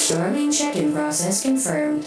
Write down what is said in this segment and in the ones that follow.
Storming check-in process confirmed.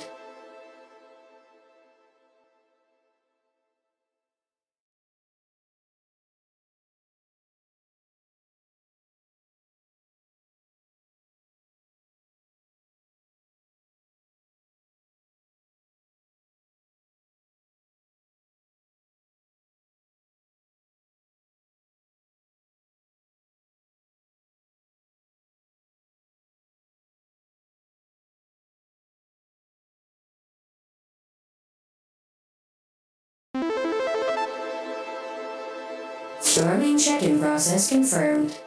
Storming check-in process confirmed.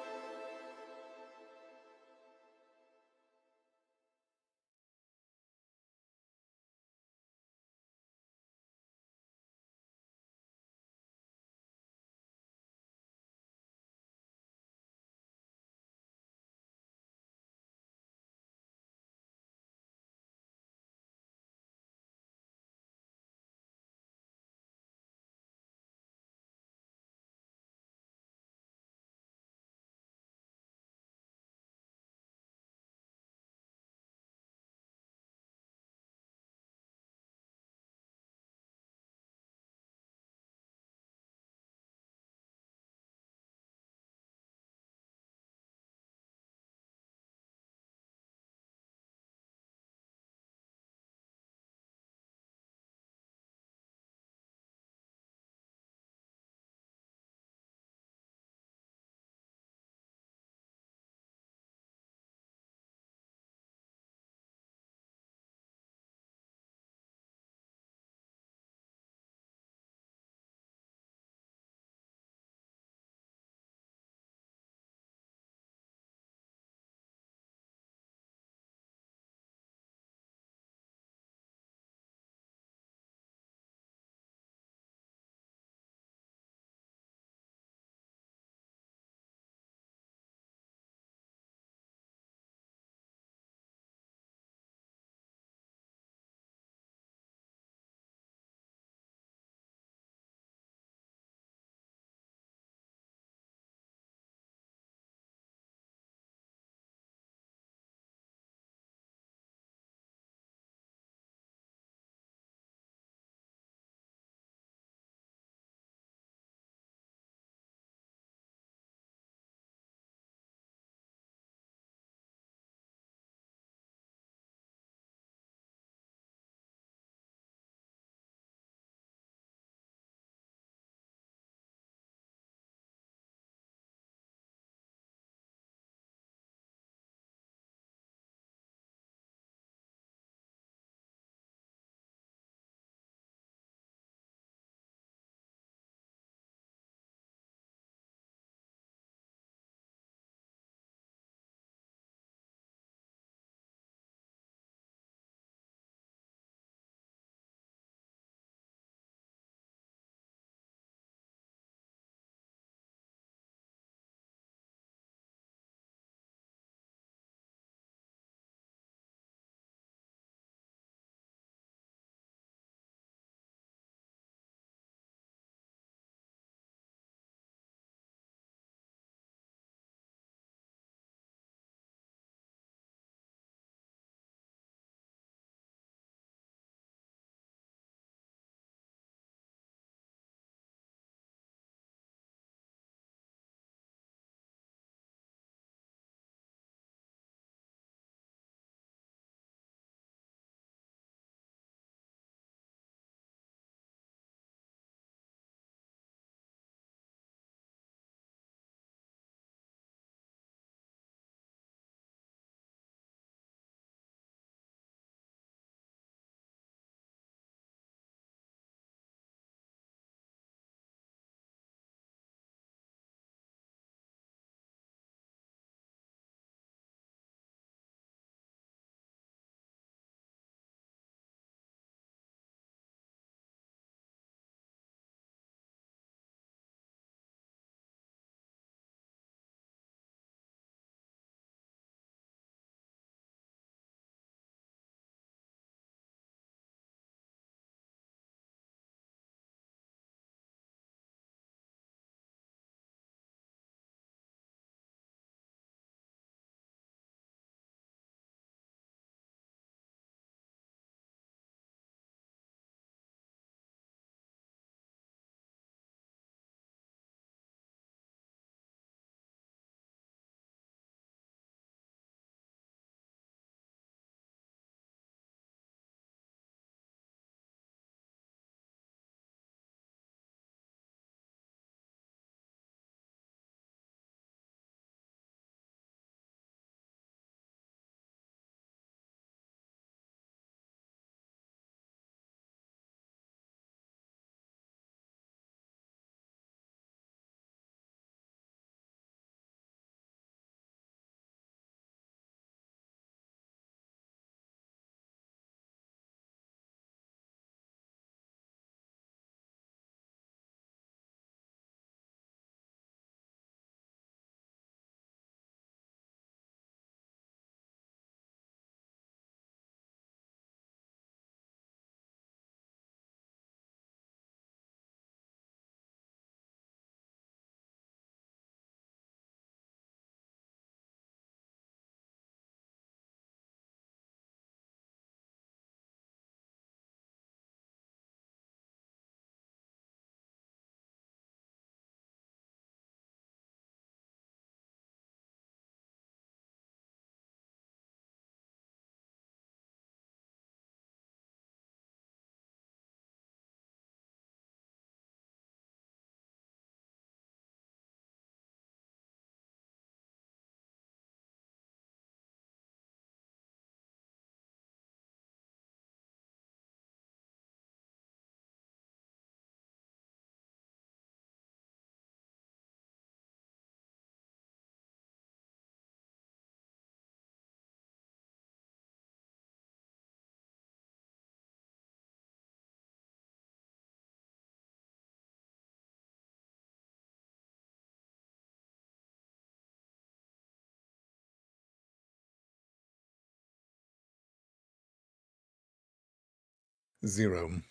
0.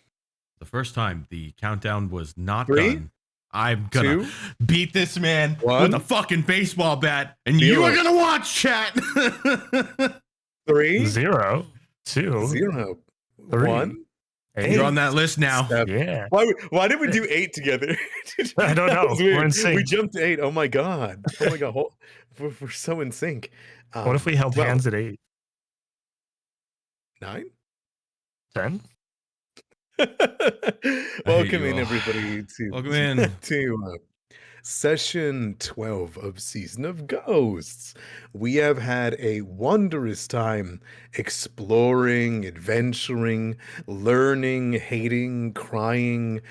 The first time the countdown was not 3, done. I'm gonna 2, beat this man 1. with a fucking baseball bat, and 0. you are gonna watch, chat. 3, 0, 2, 0, 3. 1. You're on that list now. 7. Yeah. Why did we do 8 together? I don't That know. was weird. We're in sync. We jumped to 8. Oh my god. Oh my god. We're so in sync. What if we held well, hands at 8? 9? 10? Welcome you in all. everybody to Welcome in. to session 12 of Season of Ghosts. We have had a wondrous time exploring, adventuring, learning, hating, crying,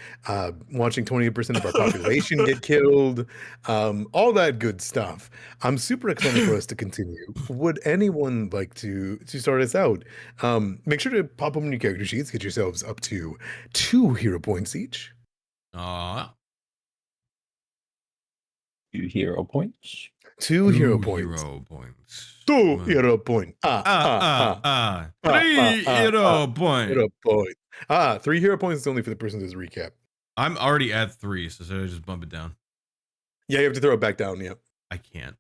watching 28% of our population get killed, all that good stuff. I'm super excited for us to continue. Would anyone like to start us out? Make sure to pop open your character sheets, get yourselves up to 2 hero points each. Aw. 2 hero points. 2 hero points. Hero points. 2 hero point. 3 hero point. Hero point. 3 hero points is only for the person who's recap. I'm already at 3, so should I just bump it down? Yeah, you have to throw it back down. Yeah. I can't.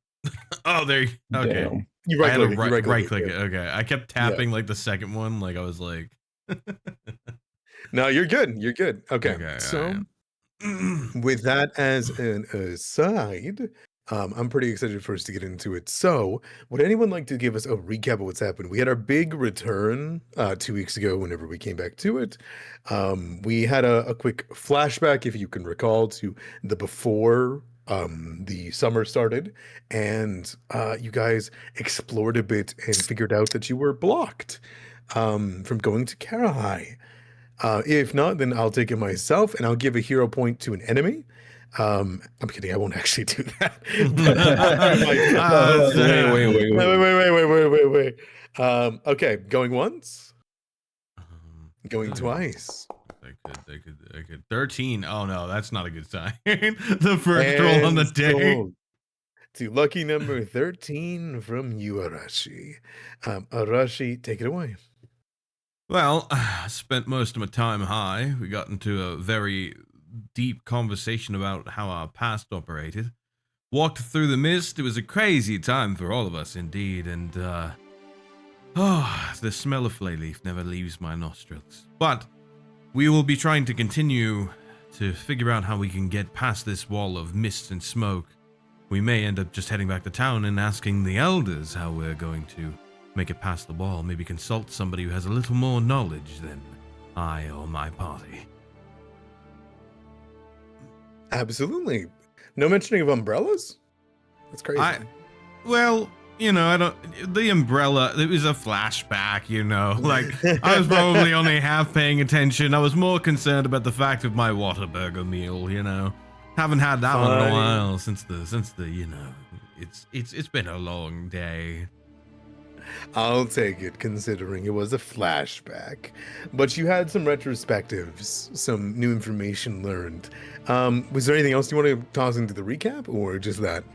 Oh, there. Okay. Damn. You I had right to click. right click it. Okay. I kept tapping like the second one. Like I was like. No, you're good. You're good. Okay. Okay, So alright. with that as an aside, I'm pretty excited for us to get into it. So, would anyone like to give us a recap of what's happened? We had our big return 2 weeks ago whenever we came back to it. We had a quick flashback, if you can recall, to the before the summer started, and you guys explored a bit and figured out that you were blocked from going to Karahai. If not, then I'll take it myself and I'll give a hero point to an enemy. I'm kidding. I won't actually do that. Wait. Okay, going once, going twice. They could. 13. Oh no, that's not a good sign. The first roll on the And day. sold to lucky number 13 from you, Arashi. Arashi, take it away. Well, I spent most of my time high. We got into a very deep conversation about how our past operated. Walked through the mist. It was a crazy time for all of us, indeed. And, the smell of Flayleaf never leaves my nostrils. But we will be trying to continue to figure out how we can get past this wall of mist and smoke. We may end up just heading back to town and asking the elders how we're going to make it past the wall, maybe consult somebody who has a little more knowledge than I or my party. Absolutely. No mentioning of umbrellas? That's crazy. Well, you know, I don't. The umbrella, it was a flashback, you know. Like, I was probably only half paying attention. I was more concerned about the fact of my Whataburger meal, you know. Haven't had that one in a while since the, you know, it's been a long day. I'll take it, considering it was a flashback. But you had some retrospectives, some new information learned. Was there anything else you want to toss into the recap, or just that?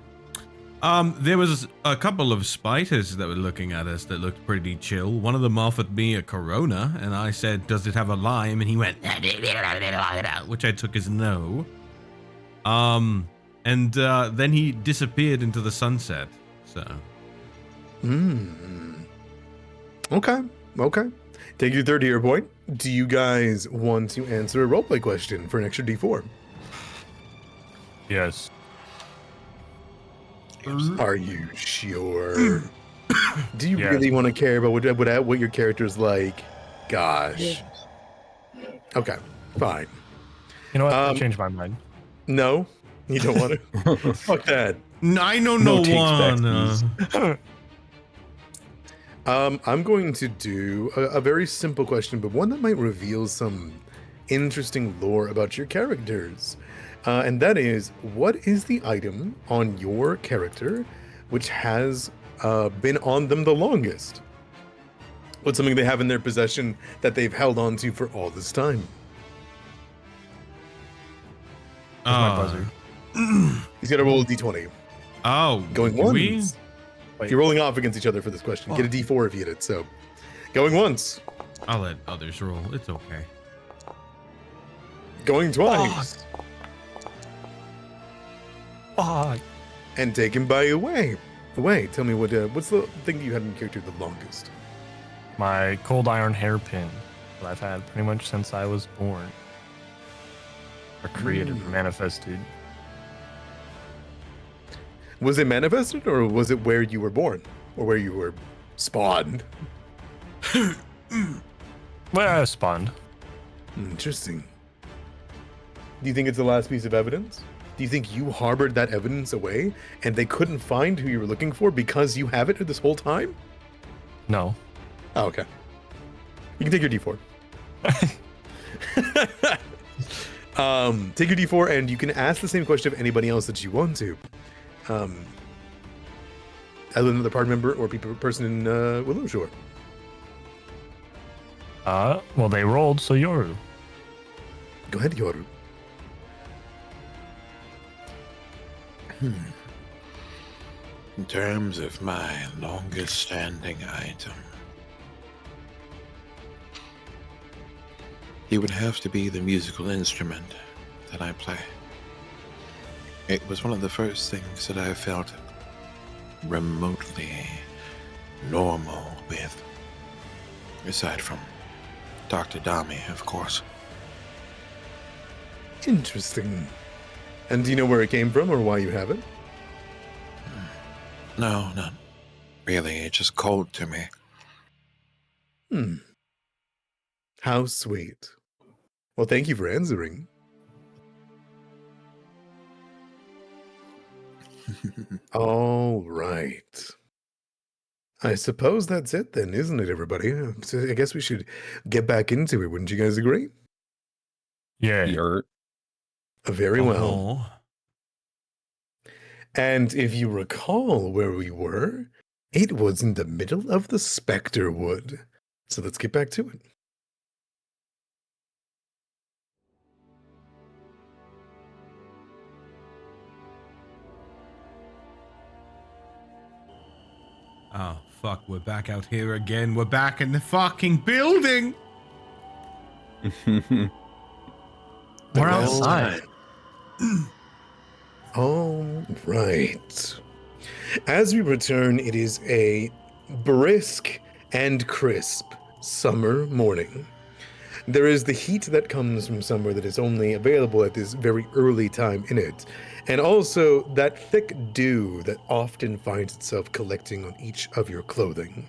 There was a couple of spiders that were looking at us that looked pretty chill. One of them offered me a Corona, and I said, "Does it have a lime?" And he went, which I took as no. And then he disappeared into the sunset. So. Okay. Take your third hero point. Do you guys want to answer a roleplay question for an extra D4? Yes. Are you sure? Do you Yes. really want to care about what your character's like? Gosh. Okay, fine. You know what? I changed my mind. No, you don't want to. Fuck that. I know No no takes back, one. please. I'm going to do a very simple question, but one that might reveal some interesting lore about your characters. And that is, what is the item on your character which has been on them the longest? What's something they have in their possession that they've held on to for all this time? That's my buzzer. He's got to roll a d20. Oh, Going do we? once. Wait. You're rolling off against each other for this question. Get a d4 if you hit it. So, going once. I'll let others roll. It's okay. going twice, Fuck. and taken by away. Away. Tell me what's the thing you had in character the longest? My cold iron hairpin that I've had pretty much since I was born. Or created or manifested. Was it manifested, or was it where you were born, or where you were spawned? Well, I was spawned. Interesting. Do you think it's the last piece of evidence? Do you think you harbored that evidence away, and they couldn't find who you were looking for because you have it this whole time? No. Oh, okay. You can take your D4. Take your D4, and you can ask the same question of anybody else that you want to. Either another party member or person in Willowshore. Well, they rolled, so Yoru. Go ahead, Yoru. In terms of my longest standing item, it would have to be the musical instrument that I play. It was one of the first things that I felt remotely normal with, aside from Dr. Dami, of course. Interesting. And do you know where it came from or why you have it? No, not really. It's just cold to me. How sweet. Well, thank you for answering. All right. I suppose that's it then, isn't it, everybody? So I guess we should get back into it. Wouldn't you guys agree? Yeah. You're Very well. Oh. And if you recall where we were, it was in the middle of the Spectre Wood. So let's get back to it. Oh, fuck, we're back out here again. We're back in the fucking building! We're outside. All right. As we return, it is a brisk and crisp summer morning. There is the heat that comes from summer that is only available at this very early time in it, and also that thick dew that often finds itself collecting on each of your clothing.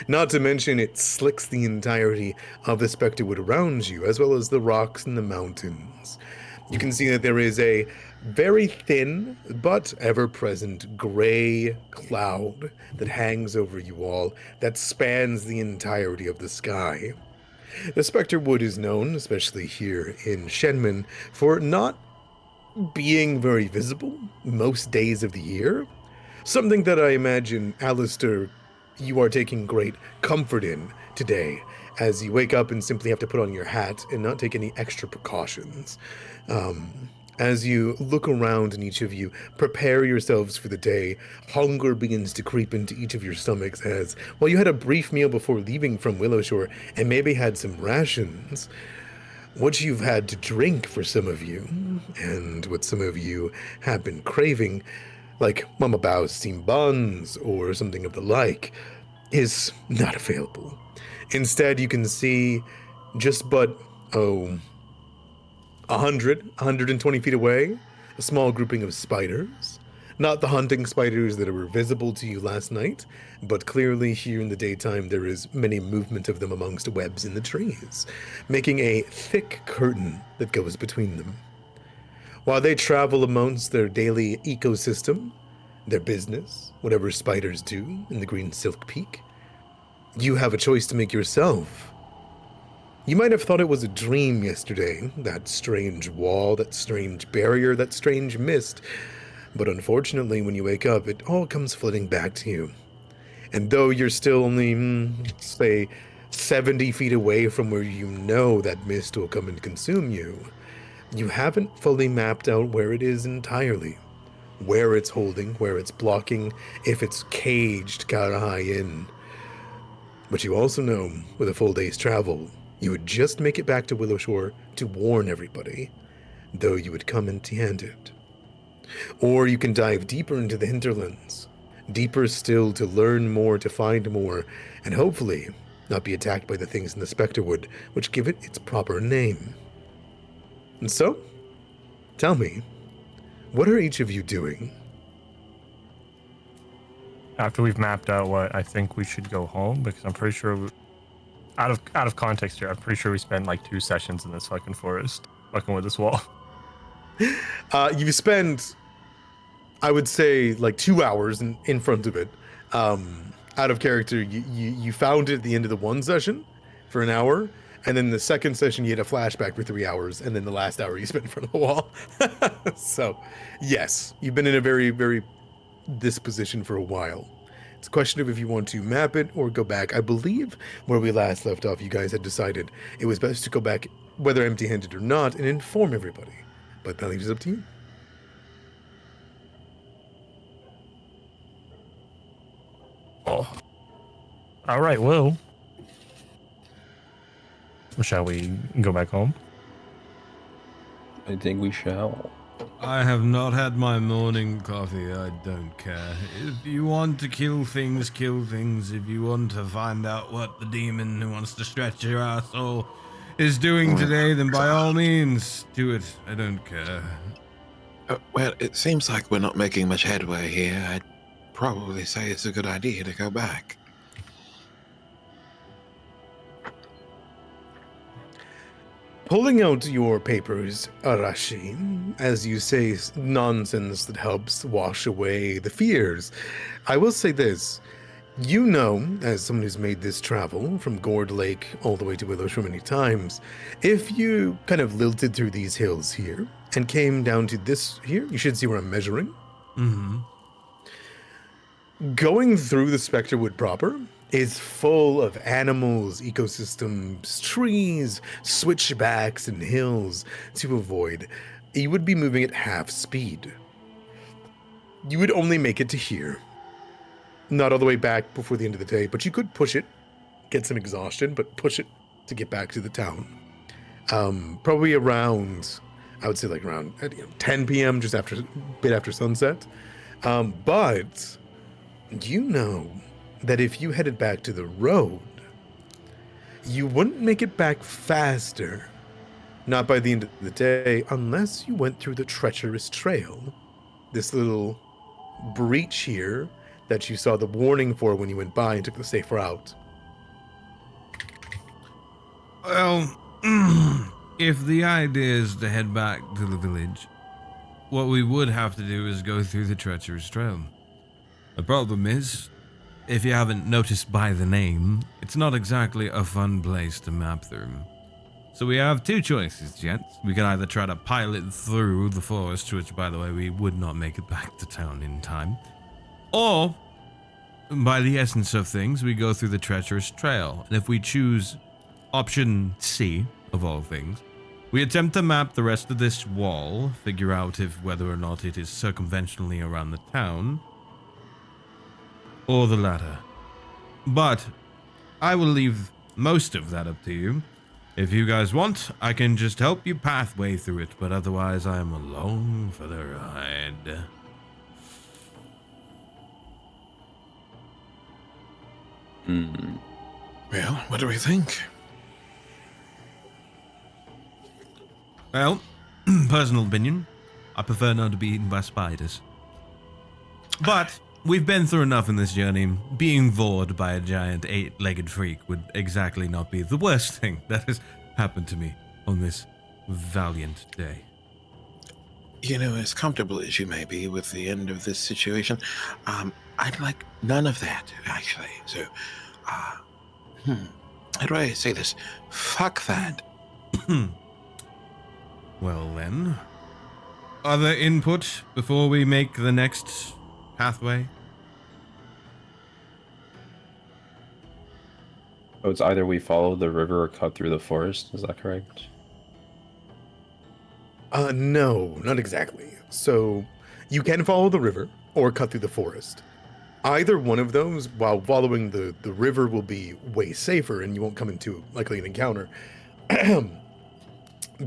Not to mention it slicks the entirety of the Spectre Wood around you, as well as the rocks and the mountains. You can see that there is a very thin but ever-present gray cloud that hangs over you all that spans the entirety of the sky. The Spectre Wood is known, especially here in Shenmue, for not being very visible most days of the year. Something that I imagine, Alistair, you are taking great comfort in today, as you wake up and simply have to put on your hat and not take any extra precautions. As you look around and each of you prepare yourselves for the day, hunger begins to creep into each of your stomachs as, well, you had a brief meal before leaving from Willowshore and maybe had some rations. What you've had to drink for some of you, and what some of you have been craving, like Mama Bao's steamed buns or something of the like, is not available. Instead, you can see just but, 120 feet away, a small grouping of spiders. Not the hunting spiders that were visible to you last night, but clearly here in the daytime there is many movement of them amongst webs in the trees, making a thick curtain that goes between them. While they travel amongst their daily ecosystem, their business, whatever spiders do in the Green Silk Peak, you have a choice to make yourself. You might have thought it was a dream yesterday, that strange wall, that strange barrier, that strange mist, but unfortunately when you wake up, it all comes flooding back to you. And though you're still only, say, 70 feet away from where you know that mist will come and consume you, you haven't fully mapped out where it is entirely. Where it's holding, where it's blocking, if it's caged Karahai in. But you also know, with a full day's travel, You would just make it back to Willowshore to warn everybody, though you would come empty-handed. Or you can dive deeper into the hinterlands, deeper still to learn more, to find more, and hopefully not be attacked by the things in the Specterwood, which give it its proper name. And so, tell me, what are each of you doing? After we've mapped out what I think we should go home, because I'm pretty sure, out of context here, I'm pretty sure we spent like 2 sessions in this fucking forest, fucking with this wall. You spend, I would say, like 2 hours in front of it. Out of character, you found it at the end of the one session for an hour, and then the second session you had a flashback for 3 hours, and then the last hour you spent in front of the wall. So, yes, you've been in a very, very this position for a while. It's a question of if you want to map it or go back. I believe where we last left off, you guys had decided it was best to go back, whether empty-handed or not, and inform everybody. But that leaves it up to you. Oh. All right, well, shall we go back home? I think we shall. I have not had my morning coffee. I don't care. If you want to kill things, kill things. If you want to find out what the demon who wants to stretch your asshole is doing today, then by all means, do it. I don't care. Well, it seems like we're not making much headway here. I'd probably say it's a good idea to go back. Pulling out your papers, Arashi, as you say nonsense that helps wash away the fears, I will say this. You know, as someone who's made this travel from Gord Lake all the way to Willowshore many times, if you kind of lilted through these hills here and came down to this here, you should see where I'm measuring. Mm-hmm. Going through the Specterwood proper is full of animals, ecosystems, trees, switchbacks, and hills to avoid. You would be moving at half speed. You would only make it to here. Not all the way back before the end of the day, but you could push it, get some exhaustion, but push it to get back to the town. Probably around, I would say like around 10 p.m., just after, a bit after sunset. But you know that if you headed back to the road, you wouldn't make it back faster. Not by the end of the day, unless you went through the treacherous trail. This little breach here that you saw the warning for when you went by and took the safe route. Well, if the idea is to head back to the village, what we would have to do is go through the treacherous trail. The problem is, if you haven't noticed by the name, it's not exactly a fun place to map through. So we have 2 choices, gents. We can either try to pilot through the forest, which, by the way, we would not make it back to town in time. Or, by the essence of things, we go through the treacherous trail. And if we choose option C, of all things, we attempt to map the rest of this wall, figure out if whether or not it is circumventionally around the town, or the latter. But I will leave most of that up to you. If you guys want, I can just help you pathway through it, but otherwise I am along for the ride. Well, what do we think? Well, personal opinion, I prefer not to be eaten by spiders. But we've been through enough in this journey. Being vored by a giant 8-legged freak would exactly not be the worst thing that has happened to me on this valiant day. You know, as comfortable as you may be with the end of this situation, I'd like none of that, actually. So, how do I say this? Fuck that. Well then, other input before we make the next pathway? So it's either we follow the river or cut through the forest, is that correct? No, not exactly. So you can follow the river or cut through the forest. Either one of those, while following the river, will be way safer, and you won't come into likely an encounter.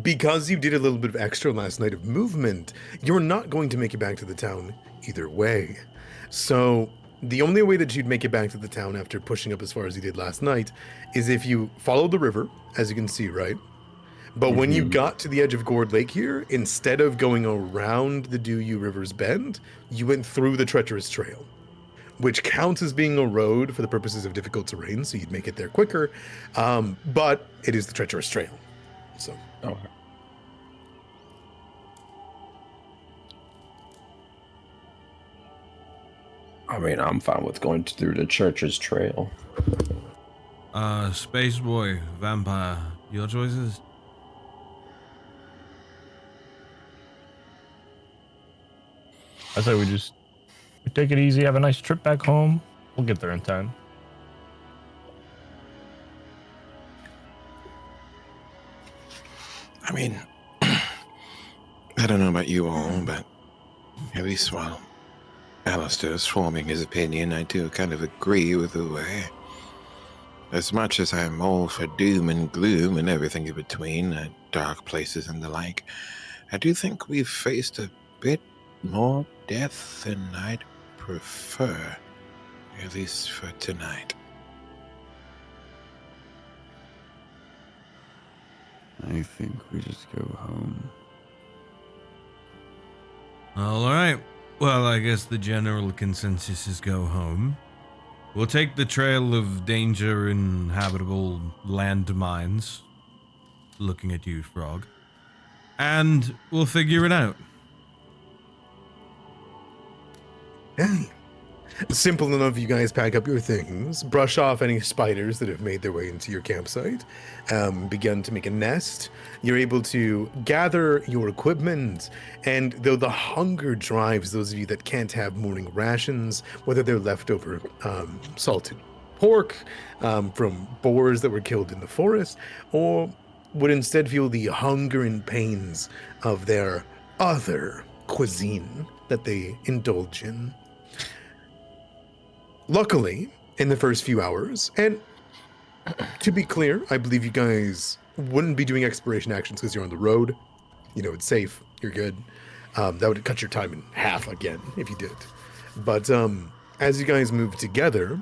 Because you did a little bit of extra last night of movement, you're not going to make it back to the town either way. So the only way that you'd make it back to the town after pushing up as far as you did last night is if you follow the river, as you can see, right? But when you got to the edge of Gourd Lake here, instead of going around the Duyu River's bend, you went through the treacherous trail, which counts as being a road for the purposes of difficult terrain, so you'd make it there quicker. But it is the treacherous trail. So. Okay. I mean, I'm fine with going through the church's trail. Space boy, vampire, your choices? I say we take it easy, have a nice trip back home. We'll get there in time. I mean, I don't know about you all, but at least while Alistair's forming his opinion, I do kind of agree with the way. As much as I'm all for doom and gloom and everything in between, dark places and the like, I do think we've faced a bit more death than I'd prefer, at least for tonight. I think we just go home. All right. Well, I guess the general consensus is go home. We'll take the trail of danger and habitable landmines. Looking at you, Frog. And we'll figure it out. Hey. Simple enough, you guys pack up your things, brush off any spiders that have made their way into your campsite, begin to make a nest. You're able to gather your equipment, and though the hunger drives those of you that can't have morning rations, whether they're leftover salted pork from boars that were killed in the forest, or would instead feel the hunger and pains of their other cuisine that they indulge in. Luckily, in the first few hours, and to be clear, I believe you guys wouldn't be doing exploration actions because you're on the road. You know, it's safe. You're good. That would cut your time in half again if you did. But as you guys move together,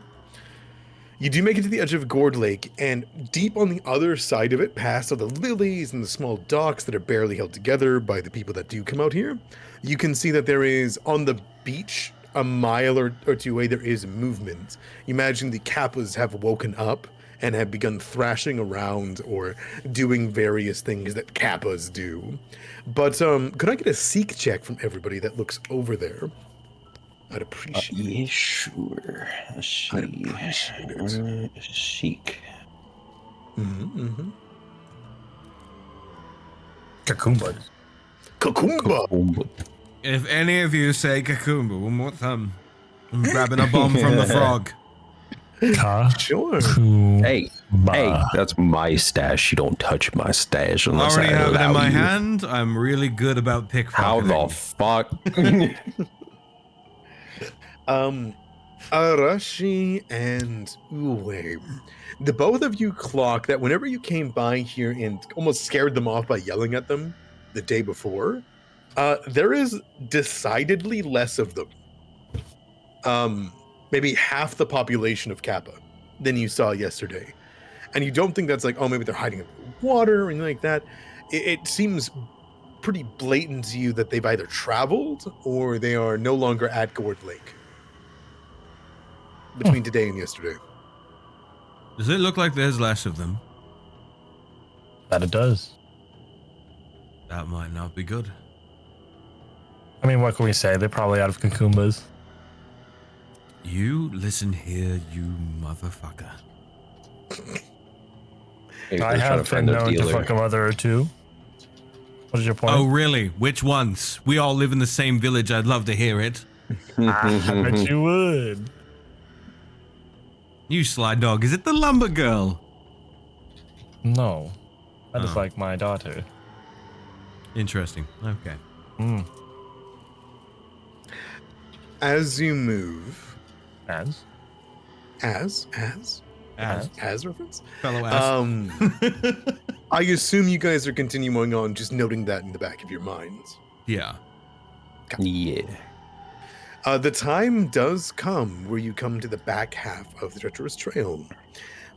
you do make it to the edge of Gourd Lake, and deep on the other side of it, past all the lilies and the small docks that are barely held together by the people that do come out here, you can see that there is, on the beach, a mile or two away, there is movement. Imagine the Kappas have woken up and have begun thrashing around or doing various things that Kappas do. But could I get a seek check from everybody that looks over there? I'd appreciate it. Yeah, sure. I'd appreciate it. Chic. Kakumba. Kakumba! If any of you say Kakumba one more time, I'm grabbing a bomb from the frog. Sure. Hey, that's my stash. You don't touch my stash I unless already I have it in allow my you. hand. I'm really good about pickpocketing. How the fuck? Arashi and Uwe, the both of you clock that whenever you came by here and almost scared them off by yelling at them the day before, there is decidedly less of them. Maybe half the population of Kappa than you saw yesterday. And you don't think that's like, oh, maybe they're hiding in the water or anything like that. It seems pretty blatant to you that they've either traveled or they are no longer at Gourd Lake between today and yesterday. Does it look like there's less of them? That it does. That might not be good. I mean, what can we say? They're probably out of Kakumbas. You listen here, you motherfucker. Hey, I they're trying have to been find a known to dealer. fuck a mother or two. What is your point? Oh, really? Which ones? We all live in the same village. I'd love to hear it. I bet you would. You sly dog. Is it the lumber girl? No. That is Oh. like my daughter. Interesting. Okay. Mm. As you move, As As reference. Fellow ass. I assume you guys are continuing on, just noting that in the back of your minds. Yeah. Yeah. The time does come where you come to the back half of the treacherous trail.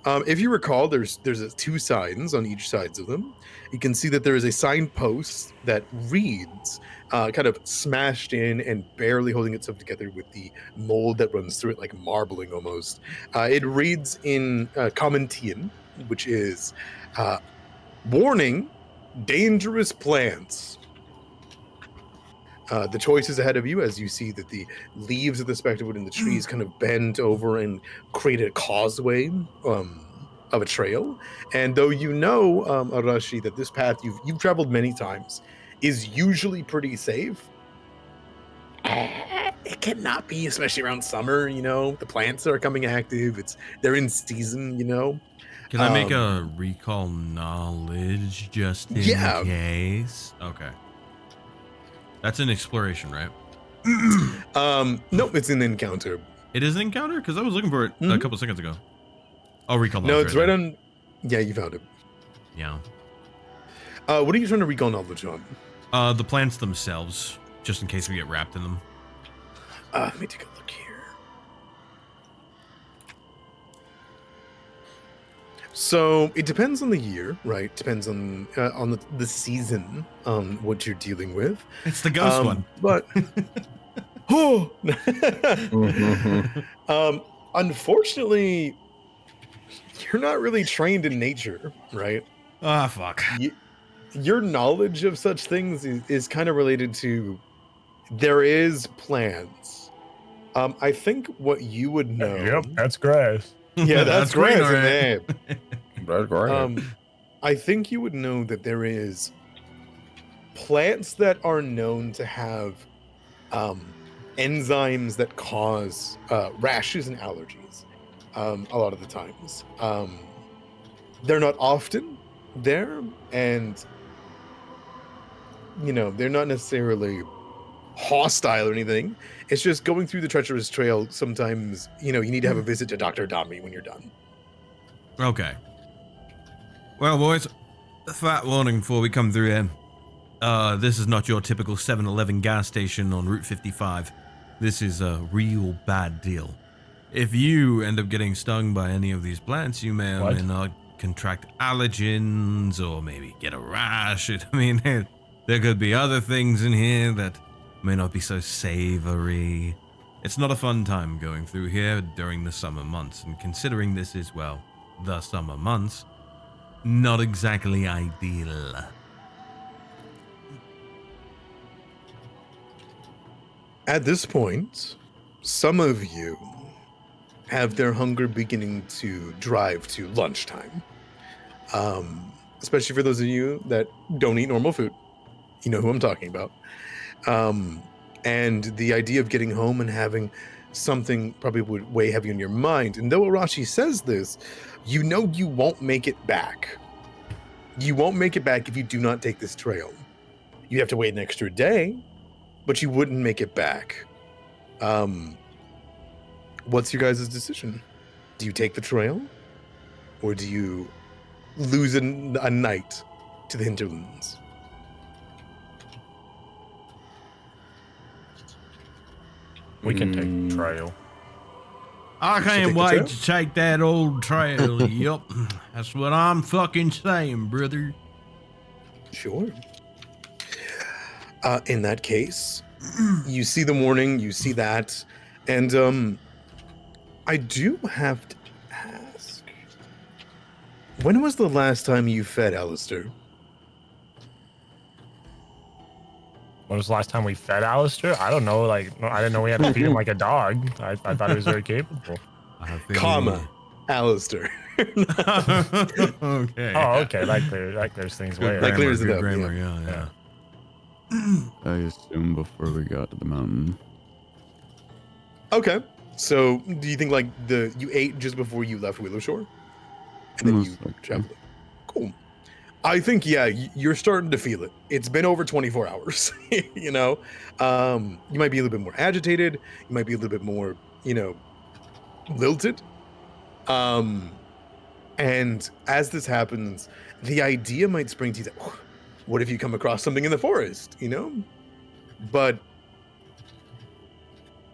If you recall, there's two signs on each sides of them. You can see that there is a signpost that reads, kind of smashed in and barely holding itself together with the mold that runs through it, like marbling almost. It reads in Commentian, which is warning, dangerous plants. The choices ahead of you, as you see that the leaves of the specterwood and the trees kind of bend over and create a causeway of a trail. And though you know, Arashi, that this path you've traveled many times is usually pretty safe, it cannot be, especially around summer. You know, the plants are coming active. They're in season. You know. Can I make a recall knowledge just in case? Okay. That's an exploration, right? Nope, it's an encounter. It is an encounter? Because I was looking for it a couple seconds ago. Oh, recall knowledge. No, it's right on. Yeah, you found it. Yeah. What are you trying to recall knowledge on? The plants themselves, just in case we get wrapped in them. Let me take a look here. So it depends on the year, right? Depends on the season, what you're dealing with. It's the ghost one. But unfortunately, you're not really trained in nature, right? Ah, fuck. Your knowledge of such things is kind of related to there is plants. I think what you would know. Yep, that's grass. Yeah, that's green, great. all right. That's great. I think you would know that there is plants that are known to have enzymes that cause rashes and allergies. A lot of the times, they're not often there, and you know they're not necessarily hostile or anything. It's just going through the treacherous trail. Sometimes, you know, you need to have a visit to Dr. Dami when you're done. Okay. Well, boys, a fat warning before we come through here. This is not your typical 7-Eleven gas station on Route 55. This is a real bad deal. If you end up getting stung by any of these plants, you may or may not contract allergens or maybe get a rash. I mean, there could be other things in here that may not be so savory. It's not a fun time going through here during the summer months, and considering this is, well, the summer months, not exactly ideal. At this point, some of you have their hunger beginning to drive to lunchtime. Especially for those of you that don't eat normal food. You know who I'm talking about. And the idea of getting home and having something probably would weigh heavy on your mind. And though Arashi says this, you know you won't make it back. You won't make it back if you do not take this trail. You have to wait an extra day, but you wouldn't make it back. What's your guys' decision? Do you take the trail? Or do you lose a night to the hinterlands? We can take the trail. I take the can't wait trail? to take that old trail. Yup. That's what I'm fucking saying, brother. Sure. In that case, you see the warning, you see that, and I do have to ask, when was the last time you fed Alistair? When was the last time we fed Alistair? I don't know. Like, I didn't know we had to feed him like a dog. I thought he was very capable. Comma, Alistair. Okay. Oh, okay. That clears things away. That clears it Good up, grammar, yeah. yeah. I assume before we got to the mountain. Okay, so do you think like you ate just before you left Willowshore? And then Most you likely. traveled? Cool. I think, yeah, you're starting to feel it. It's been over 24 hours, you know? You might be a little bit more agitated. You might be a little bit more, you know, lilted. And as this happens, the idea might spring to you that, what if you come across something in the forest, you know? But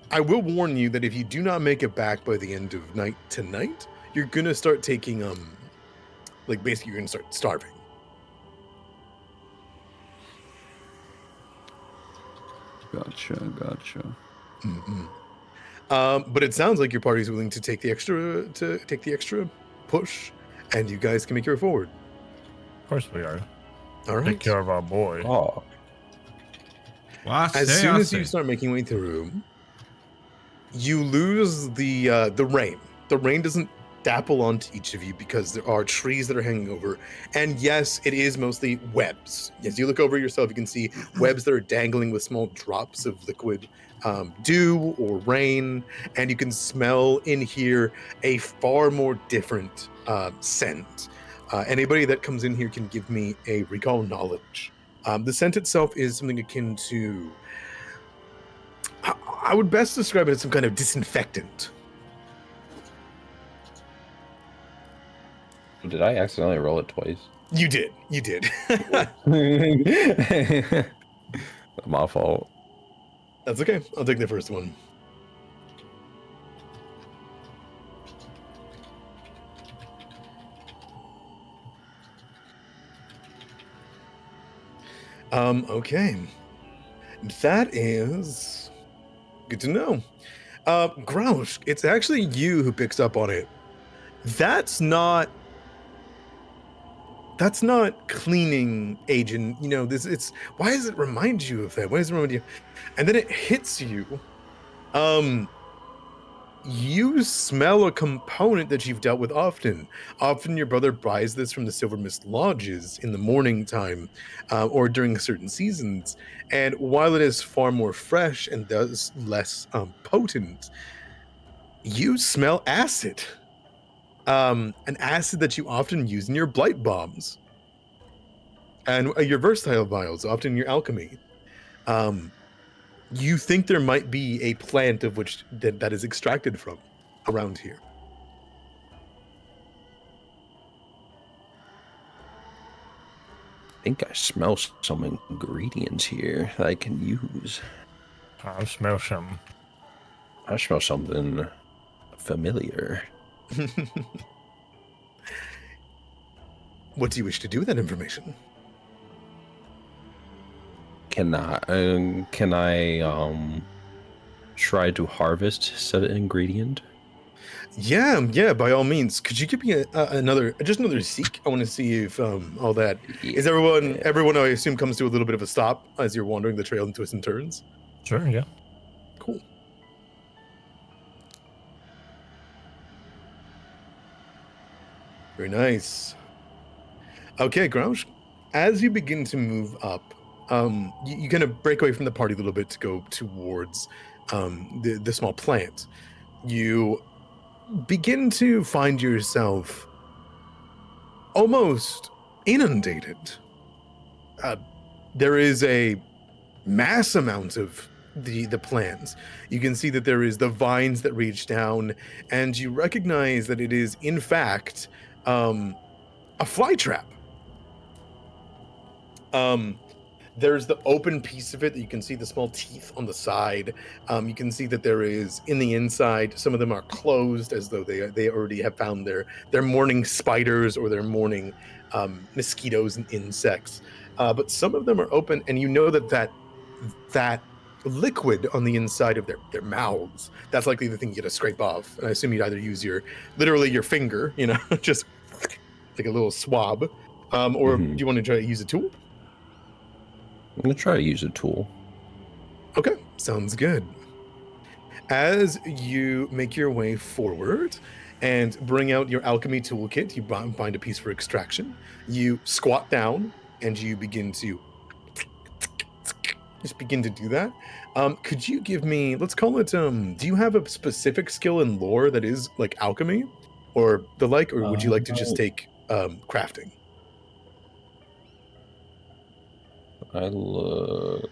I will warn you that if you do not make it back by the end of night tonight, you're gonna start taking like basically you're gonna start starving. Gotcha. But it sounds like your party's willing to take the extra push, and you guys can make your way forward. Of course we are. All right. Take care of our boy. Oh, As soon as you start making way through, you lose the rain. The rain doesn't dapple onto each of you because there are trees that are hanging over. And yes, it is mostly webs. As you look over yourself, you can see webs that are dangling with small drops of liquid dew or rain. And you can smell in here a far more different scent. Anybody that comes in here can give me a recall knowledge. The scent itself is something akin to, I would best describe it as some kind of disinfectant. did I accidentally roll it twice? You did. My fault. That's okay. I'll take the first one. Okay. That is good to know. Grouch, it's actually you who picks up on it. That's not cleaning agent. You know, it's why does it remind you of that? Why does it remind you? And then it hits you. You smell a component that you've dealt with often. Often your brother buys this from the Silver Mist lodges in the morning time or during certain seasons. And while it is far more fresh and thus less potent, you smell acid. An acid that you often use in your blight bombs. And your versatile vials, often in your alchemy. You think there might be a plant of which that is extracted from around here. I think I smell some ingredients here that I can use. I smell some. I smell something familiar. What do you wish to do with that information? Can I try to harvest said ingredient? Yeah, by all means. Could you give me another seek? I want to see if all that is everyone I assume comes to a little bit of a stop as you're wandering the trail and twists and turns. Sure, yeah. Cool. Very nice. Okay, Grouch, as you begin to move up, you kind of break away from the party a little bit to go towards the small plant. You begin to find yourself almost inundated. There is a mass amount of the plants. You can see that there is the vines that reach down, and you recognize that it is in fact a fly trap. There's the open piece of it that you can see the small teeth on the side. You can see that there is in the inside, some of them are closed as though they already have found their morning spiders or their morning mosquitoes and insects. But some of them are open, and you know that liquid on the inside of their mouths, that's likely the thing you get to scrape off. And I assume you'd either use your finger, just like a little swab, or do you want to try to use a tool? I'm gonna try to use a tool. Okay, sounds good. As you make your way forward and bring out your alchemy toolkit, you find a piece for extraction. You squat down and you begin to do that. Could you give me, let's call it, do you have a specific skill in lore that is like alchemy or the like, or would you like to just take crafting? I look.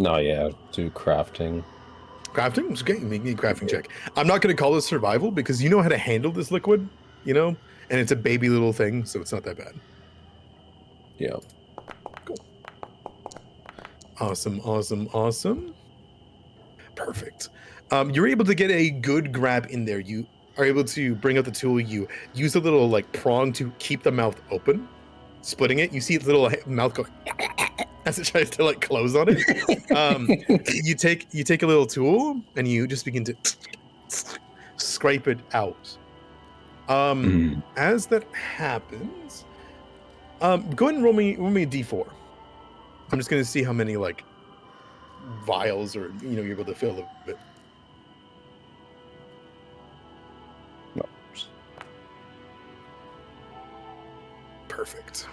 No, yeah, do crafting. Crafting? Okay, make me a crafting check. I'm not going to call this survival because you know how to handle this liquid, you know? And it's a baby little thing, so it's not that bad. Yeah. Awesome. Perfect. You're able to get a good grab in there. You are able to bring out the tool. You use a little like prong to keep the mouth open, splitting it. You see its little mouth go as it tries to like close on it. You take a little tool and you just begin to scrape it out. As that happens, go ahead and roll me a d4. I'm just gonna see how many like vials or you're able to fill it. Perfect.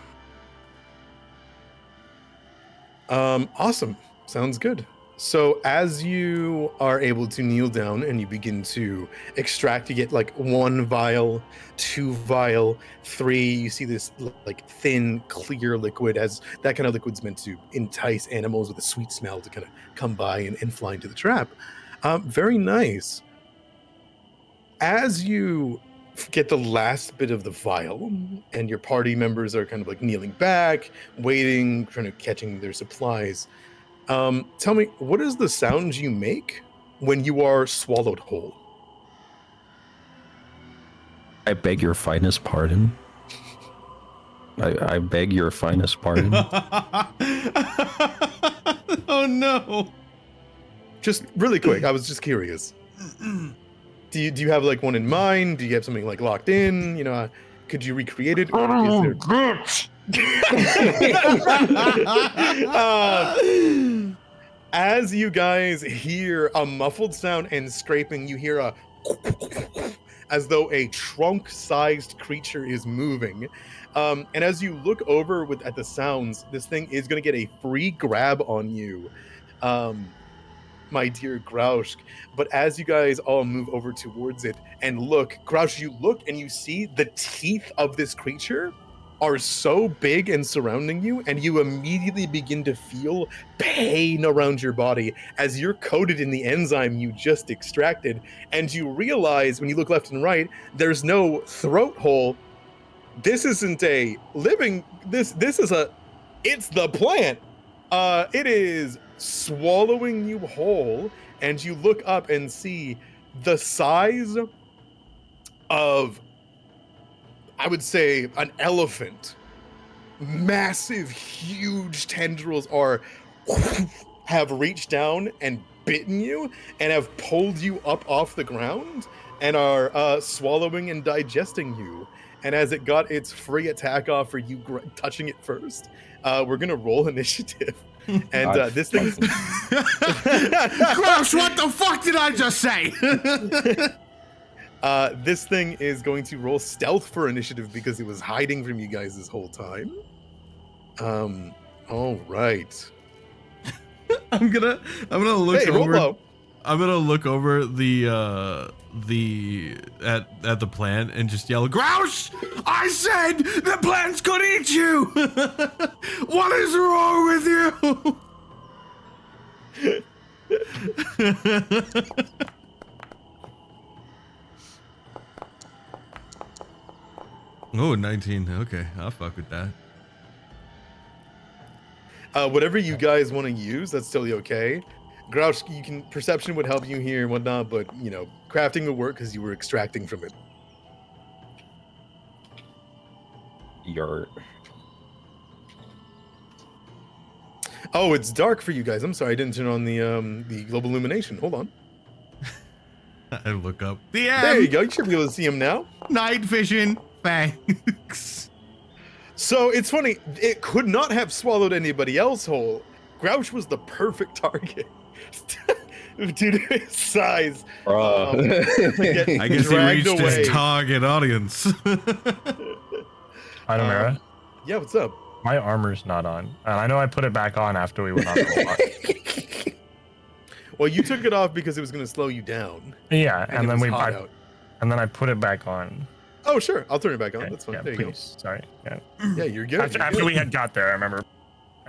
Awesome. Sounds good. So as you are able to kneel down and you begin to extract, you get like 1 vial, 2 vial, 3. You see this like thin, clear liquid, as that kind of liquid's meant to entice animals with a sweet smell to kind of come by and fly into the trap. Very nice. As you get the last bit of the vial and your party members are kind of like kneeling back, waiting, trying to catching their supplies. Tell me, what is the sound you make when you are swallowed whole? I beg your finest pardon. I beg your finest pardon. Oh no. Just really quick, I was just curious. Do you have like one in mind? Do you have something like locked in? Could you recreate it? Or is there... as you guys hear a muffled sound and scraping, you hear a as though a trunk-sized creature is moving. And as you look over at the sounds, this thing is going to get a free grab on you, my dear Grouch. But as you guys all move over towards it and look, Grouch, you look and you see the teeth of this creature are so big and surrounding you, and you immediately begin to feel pain around your body as you're coated in the enzyme you just extracted, and you realize when you look left and right, there's no throat hole. This isn't a living, this is it's the plant. It is swallowing you whole, and you look up and see the size of, I would say, an elephant. Massive, huge tendrils have reached down and bitten you and have pulled you up off the ground and are swallowing and digesting you. And as it got its free attack off for you touching it first, we're gonna roll initiative. And this thing is... Gross, what the fuck did I just say? This thing is going to roll stealth for initiative because it was hiding from you guys this whole time. All right. I'm gonna look Hey, roll over. low. I'm gonna look over the at the plant and just yell, "Grouse! I said the plants could eat you! What is wrong with you?" Oh, 19. Okay, I'll fuck with that. Whatever you guys want to use, that's totally okay. Grouch, perception would help you here and whatnot, but crafting would work because you were extracting from it. Oh, it's dark for you guys. I'm sorry, I didn't turn on the global illumination. Hold on. I look up. There you go. You should be able to see him now. Night vision. Thanks. So it's funny. It could not have swallowed anybody else whole. Grouch was the perfect target due to his size. I guess he reached his target audience. Itamera, yeah, what's up? my armor's not on. And I know I put it back on after we went on the walk. Well, you took it off because it was going to slow you down. Yeah, And and it then was hot out. and then I put it back on. Oh, sure. I'll turn it back on. Okay, That's fine. yeah, There you please. Sorry. Yeah. go. Yeah, you're good. After we had got there, I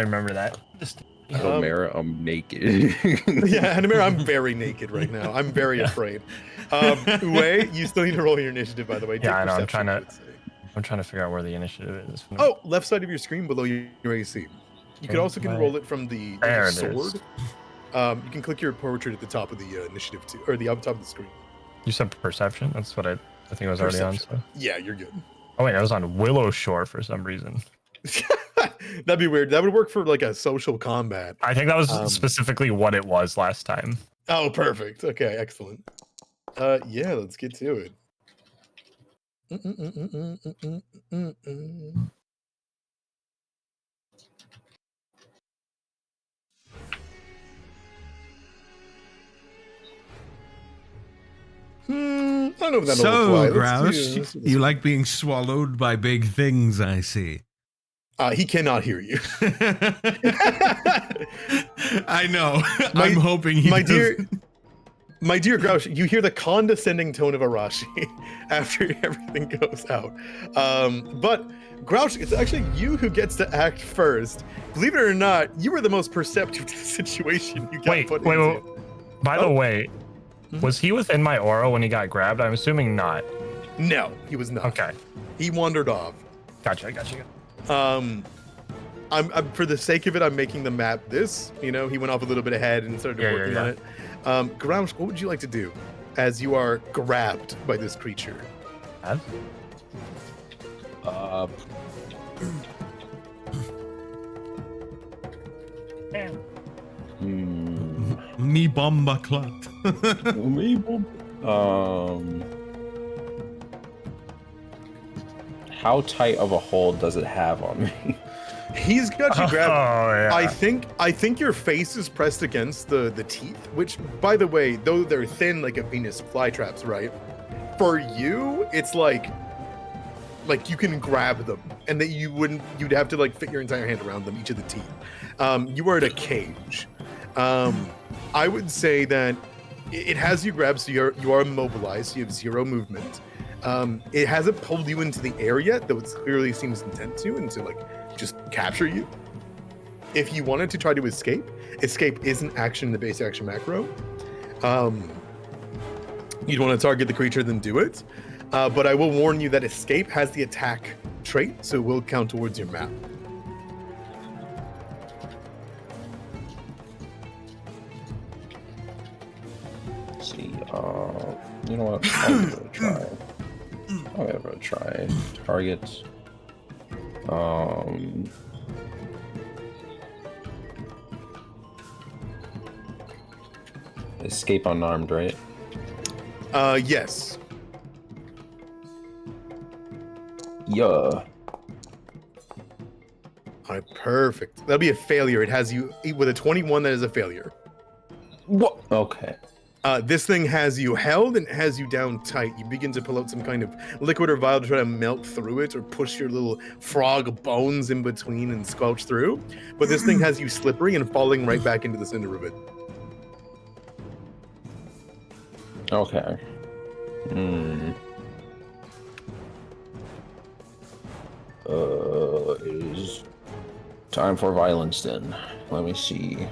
remember that. Just Omera, I'm naked. Yeah, Hanamira, I'm very naked right now. I'm very afraid. Wei, you still need to roll your initiative, by the way. Yeah, I know, I'm perception, trying to- I would say. I'm trying to figure out where the initiative is. Oh, left side of your screen below your AC. You could also can roll it from the There there's a it is. sword. You can click your portrait at the top of the initiative too, or the up top of the screen. You said perception? That's what I think it was already on. Perception. So. Yeah, you're good. Oh wait, I was on Willow Shore for some reason. That'd be weird. That would work for like a social combat. I think that was Um, specifically what it was last time. Oh, perfect. Okay, excellent. Yeah, let's get to it. I don't know if that'll So, apply. Grouse, Let's do you this. like being swallowed by big things, I see. He cannot hear you. I know. My- I'm hoping he my doesn't. My dear Grouch, you hear the condescending tone of Arashi after everything goes out. But Grouch, it's actually you who gets to act first. Believe it or not, you were the most perceptive to the situation you got Wait, put wait, into. wait. By the Oh. way, Mhm. was he within my aura when he got grabbed? I'm assuming not. No, he was not. Okay, He wandered off. gotcha. I'm for the sake of it, I'm making the map this. You know, he went off a little bit ahead and started Yeah, working yeah, on it. Grouch, what would you like to do as you are grabbed by this creature? As? Me bomba clot. How tight of a hold does it have on me? He's got you grabbed. Oh yeah. I think your face is pressed against the teeth, which, by the way, though they're thin like a Venus flytraps, right? For you, it's like you can grab them, and that you'd have to like fit your entire hand around them, each of the teeth. You are at a cage. I would say that it has you grabbed, so you are immobilized. So you have 0 movement. It hasn't pulled you into the air yet, though it clearly seems intent to, and to like just capture you. If you wanted to try to escape is an action in the base action macro. You'd want to target the creature, then do it. But I will warn you that escape has the attack trait, so it will count towards your map. Let's see, you know what? I'll give it a try. I'll give it a try. Target. Escape unarmed, right? Yes. Yeah. All right, perfect. That'll be a failure. It has you with a 21. That is a failure. What? Okay. This thing has you held and has you down tight. You begin to pull out some kind of liquid or vial to try to melt through it or push your little frog bones in between and squelch through. But this thing has you slippery and falling right back into the center of it. Okay. It is time for violence then. Let me see.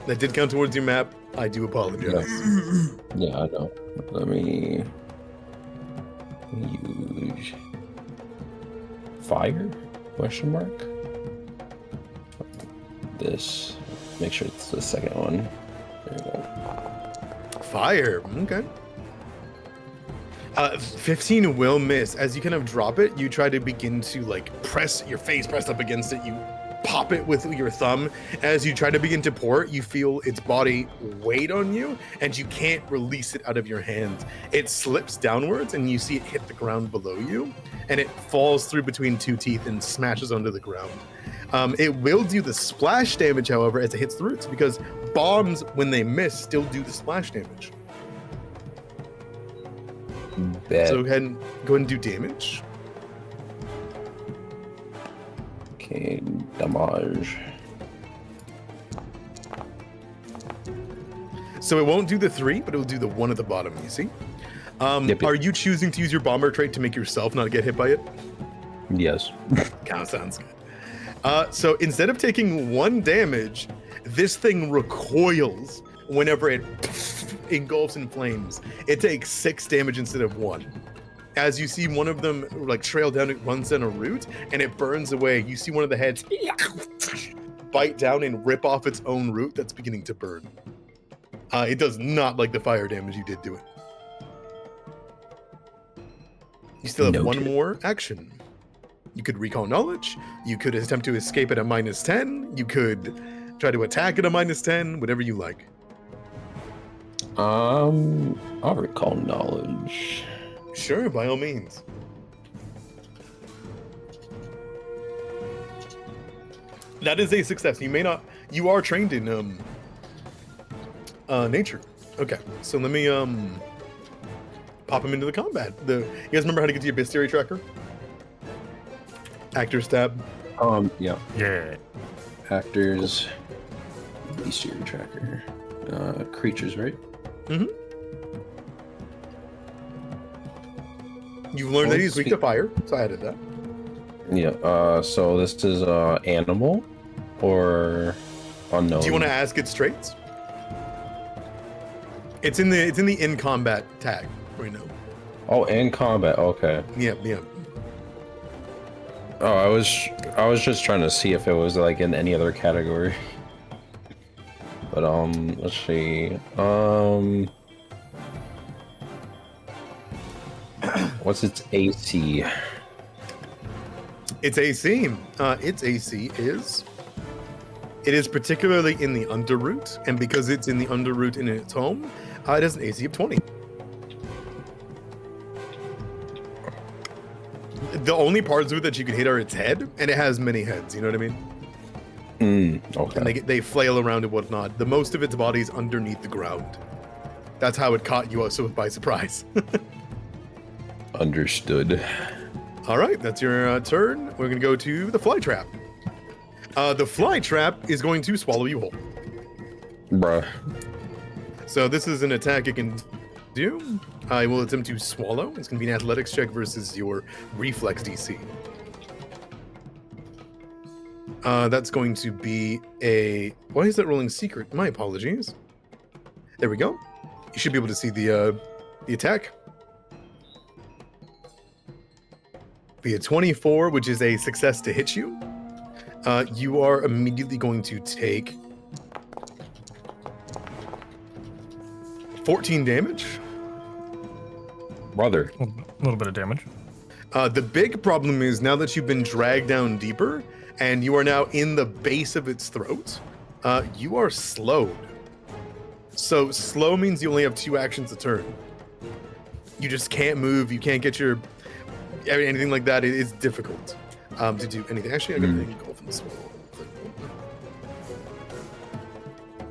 That did count towards your map. I do apologize. Yeah, I know. Let me use fire? Question mark. This. Make sure it's the second one. There we go. Fire. Okay. 15 will miss. As you kind of drop it, you try to begin to like press your face pressed up against it. You pop it with your thumb. As you try to begin to pour it, you feel its body weight on you, and you can't release it out of your hand. It slips downwards, and you see it hit the ground below you, and it falls through between 2 teeth and smashes onto the ground. It will do the splash damage, however, as it hits the roots, because bombs, when they miss, still do the splash damage. Bet. So go ahead and do damage. Okay, damage. So it won't do the 3, but it will do the 1 at the bottom, you see? Yep. Are you choosing to use your bomber trait to make yourself not get hit by it? Yes. Kind of sounds good. So instead of taking 1 damage, this thing recoils whenever it engulfs in flames. It takes 6 damage instead of 1. As you see one of them like trail down, it runs down a root and it burns away. You see one of the heads bite down and rip off its own root that's beginning to burn. It does not like the fire damage you did to it. You still have 1 Noted. more action. You could recall knowledge. You could attempt to escape at a -10. You could try to attack at a -10. Whatever you like. I'll recall knowledge. Sure, by all means. That is a success. You may not. You are trained in nature. Okay, so let me pop him into the combat. You guys remember how to get to your bestiary tracker? Actor's tab. Yeah. Yeah. Actors. Bestiary tracker. Creatures, right? You've learned that he's weak to fire, so I added that. Yeah. So this is animal or unknown. Do you want to ask its traits? It's in the in combat tag right now. Oh, in combat. Okay. Yeah. Oh, I was just trying to see if it was like in any other category. But let's see. What's its AC? Its AC. Its AC is. It is particularly in the underroot, and because it's in the underroot in its home, it has an AC of 20. The only parts of it that you can hit are its head, and it has many heads. You know what I mean? Okay. And they flail around and whatnot. The most of its body is underneath the ground. That's how it caught you also by surprise. Understood. All right, that's your turn. We're gonna go to the fly trap. The fly trap is going to swallow you whole. Bruh. So this is an attack it can do. I will attempt to swallow. It's gonna be an athletics check versus your reflex DC. That's going to be a. Why is that rolling secret? My apologies. There we go. You should be able to see the attack. Be a 24, which is a success to hit you. You are immediately going to take 14 damage. Brother. A little bit of damage. The big problem is now that you've been dragged down deeper and you are now in the base of its throat, you are slowed. So slow means you only have 2 actions a turn. You just can't move. You can't get your anything like that. It is difficult to do anything. Actually, I gotta go from this one.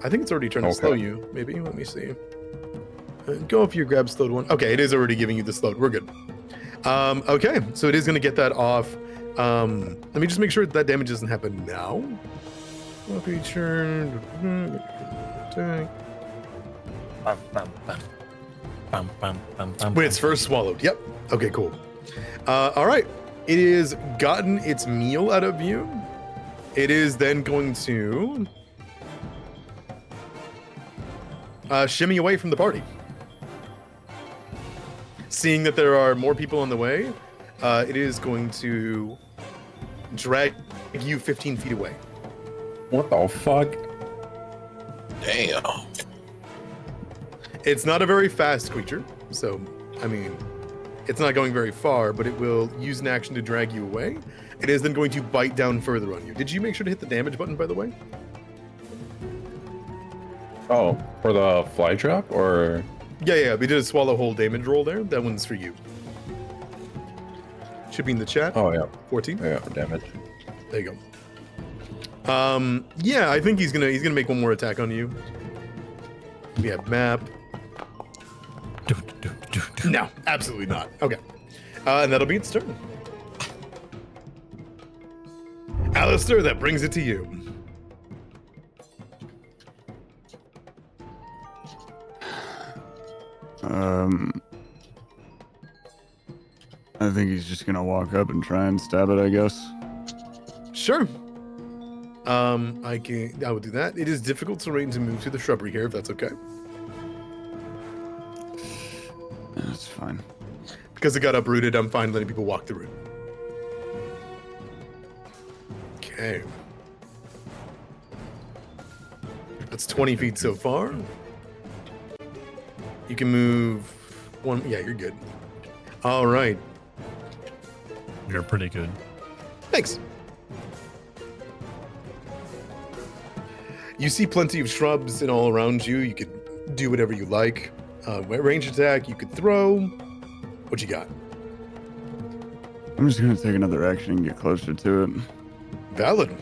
I think it's already trying to slow you. Maybe. Let me see. Go if you grab slowed one. Okay, it is already giving you the slowed. We're good. Okay, so it is going to get that off. Let me just make sure that damage doesn't happen now. Creature. When it's first swallowed. Yep. Okay, cool. All right. It is gotten its meal out of you. It is then going to shimmy away from the party. Seeing that there are more people on the way, it is going to drag you 15 feet away. What the fuck? Damn. It's not a very fast creature, so, I mean, it's not going very far, but it will use an action to drag you away. It is then going to bite down further on you. Did you make sure to hit the damage button, by the way? Oh, for the fly trap or? Yeah, we did a swallow whole damage roll there. That one's for you. Should be in the chat. Oh yeah. 14. Yeah, damage. There you go. Yeah, I think he's gonna make one more attack on you. We have map. No, absolutely not. Okay. And that'll be its turn. Alistair, that brings it to you. I think he's just gonna walk up and try and stab it, I guess. Sure. I will do that. It is difficult terrain to move to the shrubbery here, if that's okay. That's fine. Because it got uprooted, I'm fine letting people walk through it. Okay. That's 20 feet so far. You can move one. Yeah, you're good. All right. You're pretty good. Thanks. You see plenty of shrubs and all around you. You could do whatever you like. Range attack, you could throw. What you got? I'm just gonna take another action and get closer to it. Valid.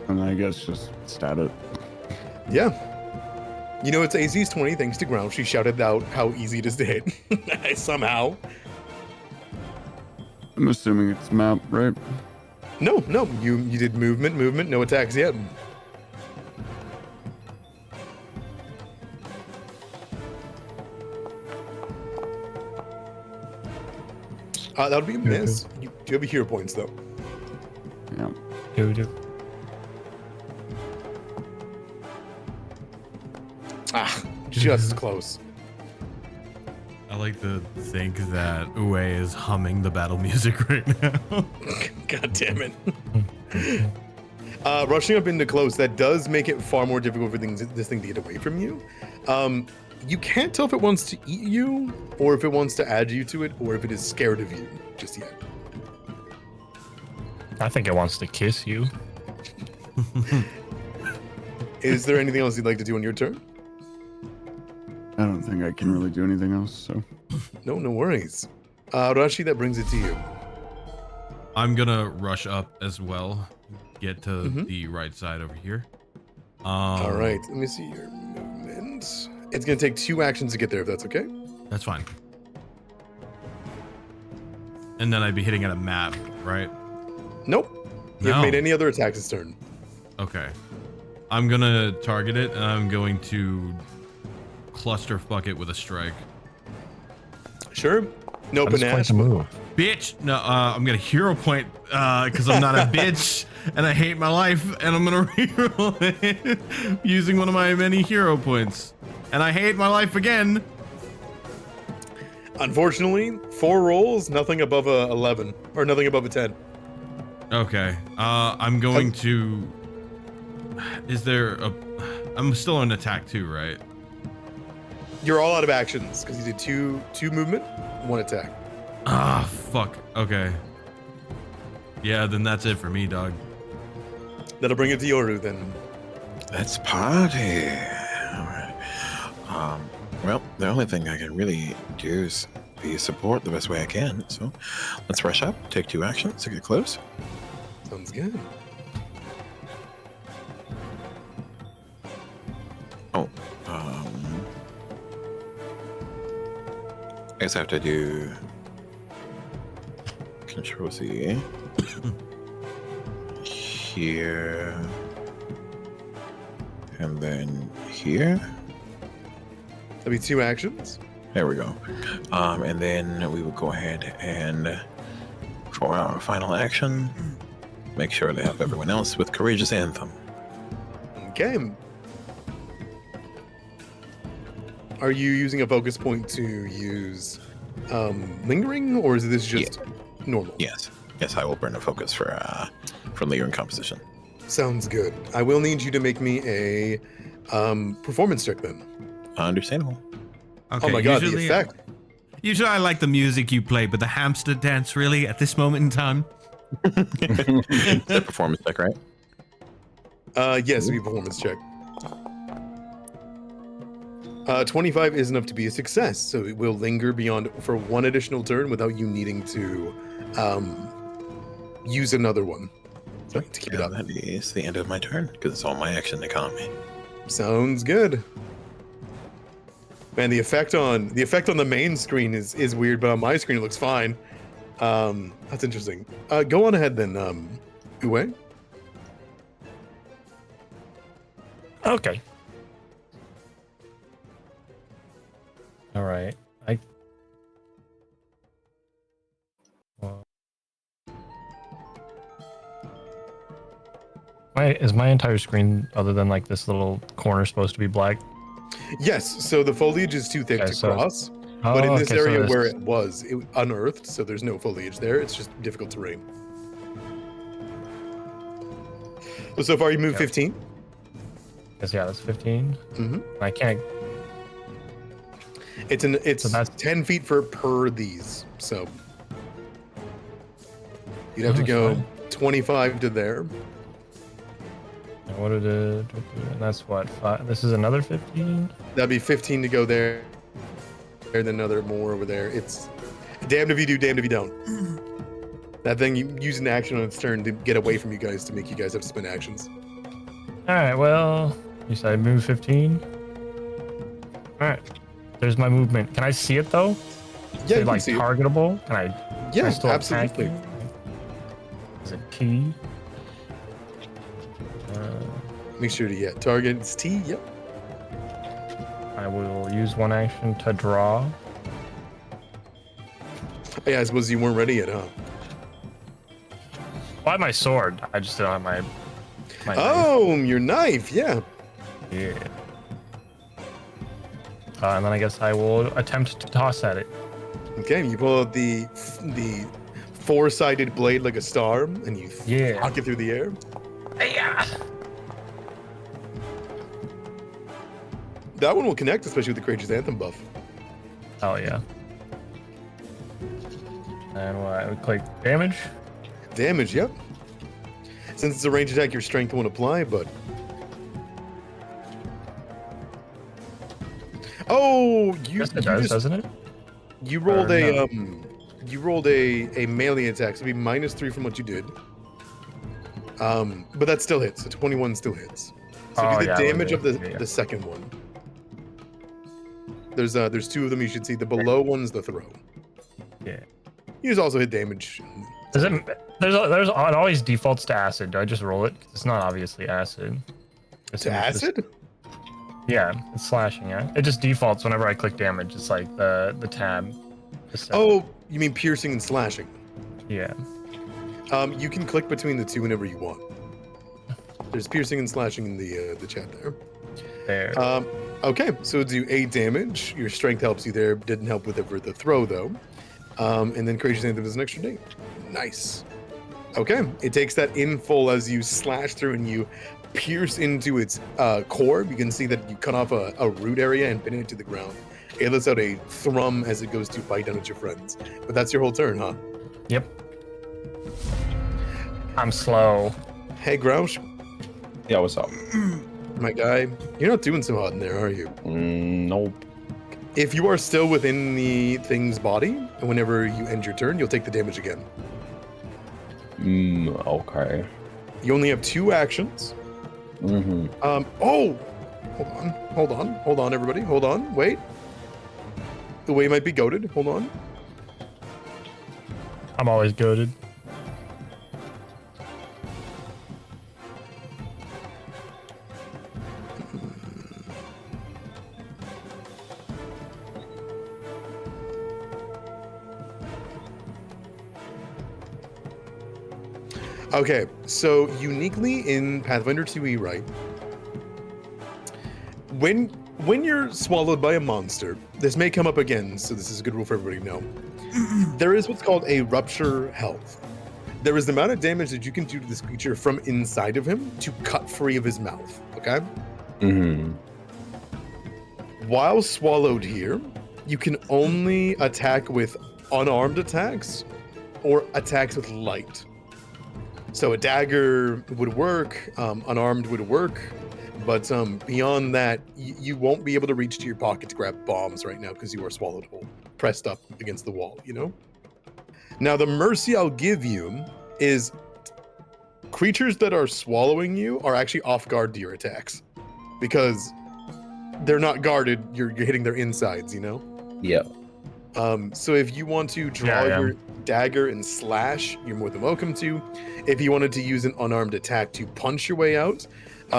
And I guess just stab it. Yeah. You know, its AC is 20 thanks to Ground. She shouted out how easy it is to hit. Somehow. I'm assuming it's map, right? No, you did movement, no attacks yet. That would be a miss. You do have a hero points though. Yeah. Do. Just close. I like to think that Ue is humming the battle music right now. God damn it. Rushing up into close, that does make it far more difficult for this thing to get away from you. You can't tell if it wants to eat you, or if it wants to add you to it, or if it is scared of you just yet. I think it wants to kiss you. Is there anything else you'd like to do on your turn? I don't think I can really do anything else, so. No worries. Rashi, that brings it to you. I'm gonna rush up as well. Get to the right side over here. All right, let me see your movement. It's gonna take 2 actions to get there, if that's okay. That's fine. And then I'd be hitting at a map, right? Nope. You haven't made any other attacks this turn. Okay. I'm gonna target it, and I'm going to clusterfuck it with a strike. Sure. No That's quite panache. the move. Bitch! No, I'm gonna hero point because I'm not a bitch and I hate my life, and I'm gonna reroll it using one of my many hero points. And I hate my life again. Unfortunately, 4 rolls, nothing above a 11 or nothing above a 10. Okay. I'm going to. Is there a? I'm still on attack 2, right? You're all out of actions because you did two movement, 1 attack. Ah, fuck. Okay. Yeah, then that's it for me, dog. That'll bring it to Yoru then. Let's party. All right. Well, the only thing I can really do is be support the best way I can. So let's rush up, take 2 actions to get close. Sounds good. Oh, I guess I have to do Control C here, and then here. That'll be 2 actions. There we go. And then we will go ahead and, for our final action, make sure to help everyone else with Courageous Anthem. Okay. Are you using a focus point to use lingering, or is this just normal? Yes, I will burn a focus for lingering composition. Sounds good. I will need you to make me a performance check then. Understandable. Okay, Oh my god, the usually- effect. Usually I like the music you play, but the hamster dance really at this moment in time? It's a performance check, right? Yes, it'll be a performance check. 25 is enough to be a success, so it will linger beyond for 1 additional turn without you needing to use another one. So to keep it up. That is the end of my turn because it's all my action economy. Sounds good. Man, the effect on the main screen is weird, but on my screen it looks fine. That's interesting. Go on ahead then, Uwe. Okay. All right. Well, is my entire screen, other than like this little corner, supposed to be black? Yes, so the foliage is too thick Okay, to so- cross. Oh, But in this okay, so area this- where it was unearthed, so there's no foliage there. It's just difficult terrain. So far, you moved Yep. 15. yeah, that's 15. Mm-hmm. I can't. It's So that's- 10 feet per these. So you'd have to That's go fine. 25 to there. And what did it? And that's what 5. This is another 15. That'd be 15 to go there, and then another more over there. It's damned if you do, damned if you don't. That thing, you use an action on its turn to get away from you guys to make you guys have to spend actions. All right. Well, you said I moved 15. All right. There's my movement. Can I see it though? Yeah, Is you it can like see it. targetable? Can I? Yeah, still attack absolutely. you? Is it T? Make sure to target. It's T. Yep. I will use one action to draw. Yeah, I suppose you weren't ready yet, huh? I have my sword. I just don't have my. my knife. Oh, your knife. Yeah. Yeah. And then I guess I will attempt to toss at it. Okay, you pull out the four-sided blade like a star, and you Yeah. knock it through the air. Yeah. That one will connect, especially with the Courageous Anthem buff. Oh yeah. And what? We click damage. Damage, yep. Since it's a range attack, your strength won't apply, but... Oh, Yes, it does, doesn't it? You rolled Or a no. you rolled a melee attack, so it'd be -3 from what you did. But that still hits. So 21 still hits. So Oh, do the yeah, it would damage be. of the Yeah. the second one. There's two of them you should see. The below one's the throw. Yeah. You just also hit damage. Does it? There's it always defaults to acid. Do I just roll it? 'Cause it's not obviously acid. To acid? Yeah, it's slashing. Yeah, it just defaults whenever I click damage. It's like the tab. Just says- Oh, you mean piercing and slashing? yeah. You can click between the two whenever you want. There's piercing and slashing in the chat there. There. Okay, so do 8 damage. Your strength helps you there. Didn't help with the throw though. And then Courageous Anthem is an extra day. Nice. Okay, it takes that in full as you slash through and you pierce into its core. You can see that you cut off a root area and pin it to the ground. It lets out a thrum as it goes to bite down at your friends. But that's your whole turn, huh? Yep. I'm slow. Hey, Grouch, Yeah, what's up? my guy. You're not doing so hot in there, are you? Nope. If you are still within the thing's body, and whenever you end your turn, you'll take the damage again. Okay. You only have 2 actions. Mm-hmm. Oh! Hold on, everybody. Hold on. Wait. The way might be goaded. Hold on. I'm always goaded. Okay, so uniquely in Pathfinder 2e, right? When you're swallowed by a monster, this may come up again, so this is a good rule for everybody to know. There is what's called a rupture health. There is the amount of damage that you can do to this creature from inside of him to cut free of his mouth. Okay? Mm-hmm. While swallowed here, you can only attack with unarmed attacks or attacks with light. So a dagger would work, unarmed would work, but beyond that, you won't be able to reach to your pocket to grab bombs right now because you are swallowed whole, pressed up against the wall, you know? Now, the mercy I'll give you is creatures that are swallowing you are actually off guard to your attacks because they're not guarded, you're hitting their insides, you know? Yeah. So if you want to draw Yeah. your dagger and slash, you're more than welcome to. If you wanted to use an unarmed attack to punch your way out,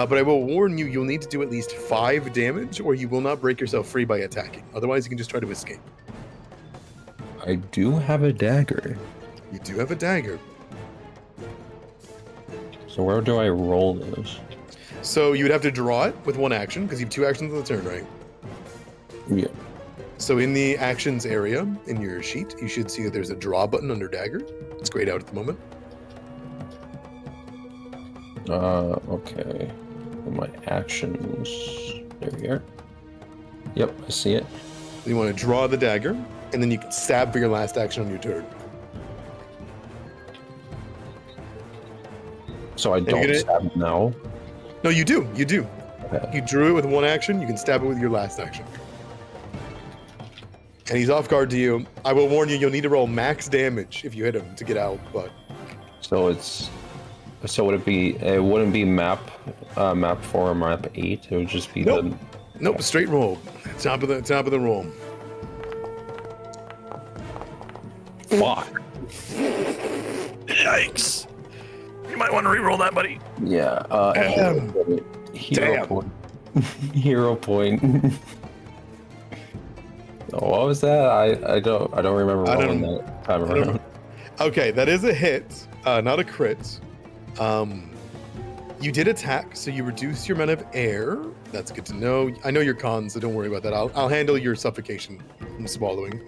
But I will warn you, you'll need to do at least 5 damage, or you will not break yourself free by attacking. Otherwise, you can just try to escape. I do have a dagger. You do have a dagger. So where do I roll this? So you would have to draw it with 1 action, because you have 2 actions on the turn, right? Yeah. So in the actions area in your sheet, you should see that there's a draw button under dagger. It's grayed out at the moment. Okay. My actions. There we are. Yep, I see it. You want to draw the dagger, and then you can stab for your last action on your turn. So I don't gonna- stab now. No, you do. You do. Okay. You drew it with 1 action. You can stab it with your last action. And he's off guard to you. I will warn you, you'll need to roll max damage if you hit him to get out, but So it's. So would it be? It wouldn't be map 4 or map 8. It would just be Nope. Nope, straight roll. Top of the roll. the. Fuck. Yikes! You might want to re-roll that, buddy. Yeah. Damn. Hero Damn. point. Hero point. Oh, what was that? I don't remember I rolling don't- that time I don't- around. Okay, that is a hit, not a crit. You did attack, so you reduce your amount of air. That's good to know. I know your cons, so don't worry about that. I'll handle your suffocation from swallowing.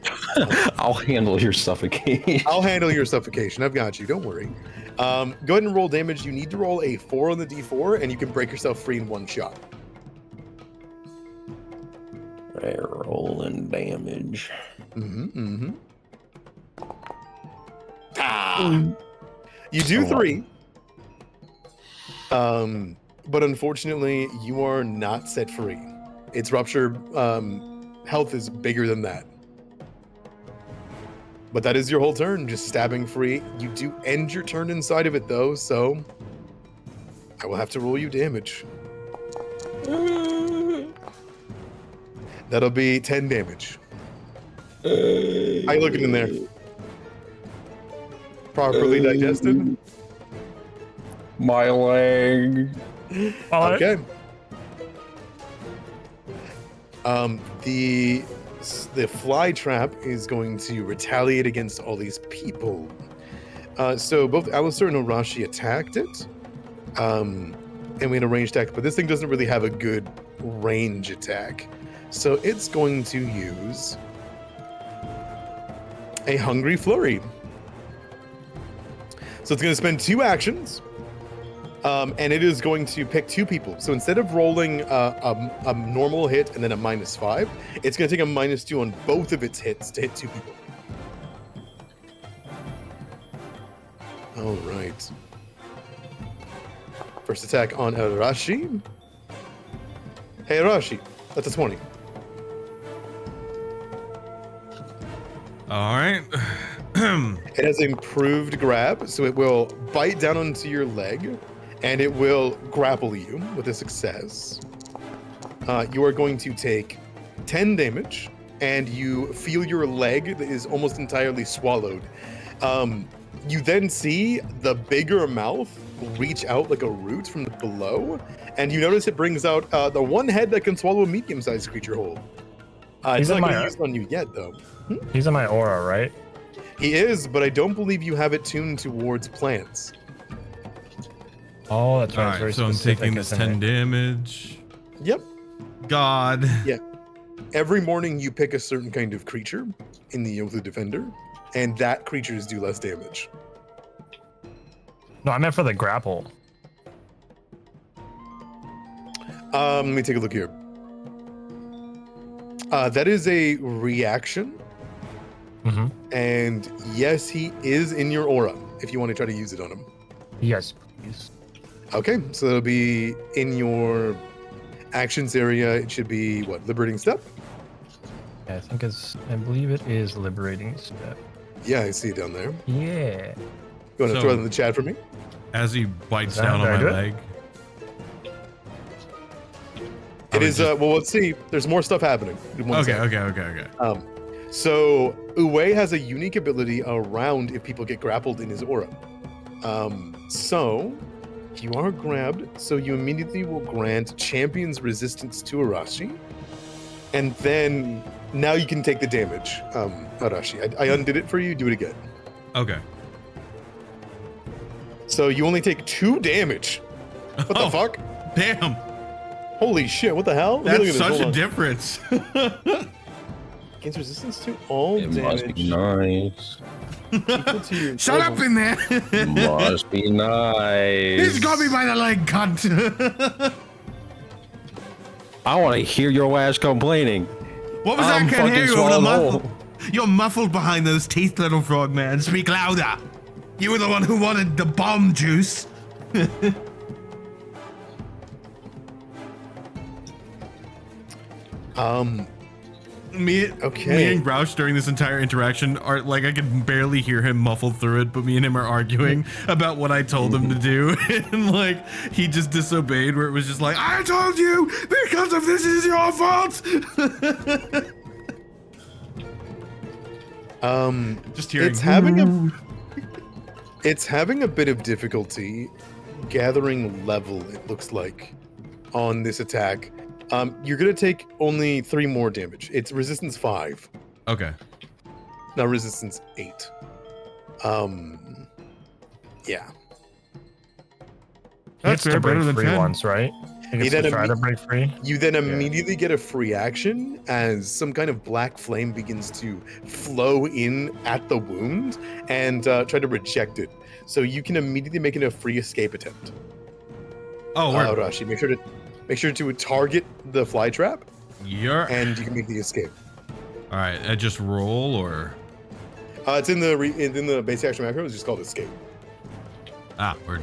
I'll handle your suffocation. I'll handle your suffocation. I've got you. Don't worry. Go ahead and roll damage. You need to roll a 4 on the d4, and you can break yourself free in 1 shot. Rolling damage. You do So, 3. But unfortunately, you are not set free. Its rupture health is bigger than that. But that is your whole turn, just stabbing free. You do end your turn inside of it, though, so I will have to roll you damage. That'll be 10 damage. How you looking in there? Properly digested? My leg. Okay. The fly trap is going to retaliate against all these people. So both Alistair and Arashi attacked it. And we had a ranged attack, but this thing doesn't really have a good range attack. So it's going to use a Hungry Flurry. So it's going to spend 2 actions. And it is going to pick 2 people. So instead of rolling a normal hit and then a -5, it's going to take a -2 on both of its hits to hit 2 people. All right. First attack on Arashi. Hey, Arashi, that's a 20. All right. It has improved grab, so it will bite down onto your leg, and it will grapple you with a success. You are going to take 10 damage, and you feel your leg that is almost entirely swallowed. You then see the bigger mouth reach out like a root from below, and you notice it brings out the one head that can swallow a medium-sized creature whole. It's not going to use it on you yet, though. He's in my aura, right? He is, but I don't believe you have it tuned towards plants. Oh, that's All right. it's very right, so I'm specific, taking this isn't 10 it? damage. Yep. God. Every morning you pick a certain kind of creature in the Oath of Defender, and that creatures do less damage. No, I meant for the grapple. Let me take a look here. That is a reaction, Mm-hmm. and yes, he is in your aura if you want to try to use it on him. Yes, please. Okay, so it'll be in your actions area. It should be, what, Liberating Step? Yeah, I believe it is liberating step. Yeah, I see it down there. Yeah. You want to So- throw it in the chat for me? As he bites Is that down on my very good? leg. I It would is, just- well, let's see. There's more stuff happening. In one Okay, second. okay. So Uwe has a unique ability around if people get grappled in his aura. So You are grabbed, so you immediately will grant Champion's Resistance to Arashi. And then, now you can take the damage, Arashi. I undid it for you, do it again. Okay. So you only take 2 damage. What the fuck? Damn. Holy shit, what the hell? Let me That's look at this, such a hold on. difference. Gains resistance to all It damage. must be nice. Equal to your Shut up level. in there. Must be nice. He's got me by the leg, cunt. I want to hear your ass complaining. What was that? I I'm can't hear fucking you over the swallowed muffled. You're muffled behind those teeth, little frogman. Speak louder. You were the one who wanted the bomb juice. Me and Grouch during this entire interaction are like, I can barely hear him muffled through it, but me and him are arguing about what I told him to do. And like, he just disobeyed, where it was just like, I told you because of this is your fault. Just hearing. It's having a bit of difficulty gathering level, it looks like, on this attack. You're gonna take only 3 more damage. It's resistance 5. Okay. Now resistance 8. Yeah. That's fair, to break better than free 10. once, right? He gets then to try to break free. You then immediately get a free action as some kind of black flame begins to flow in at the wound and try to reject it. So you can immediately make it a free escape attempt. Oh, word. Rashi, make sure to target the fly trap, and you can make the escape. All right, I just roll or. It's in the basic action macro. It's just called escape. Word.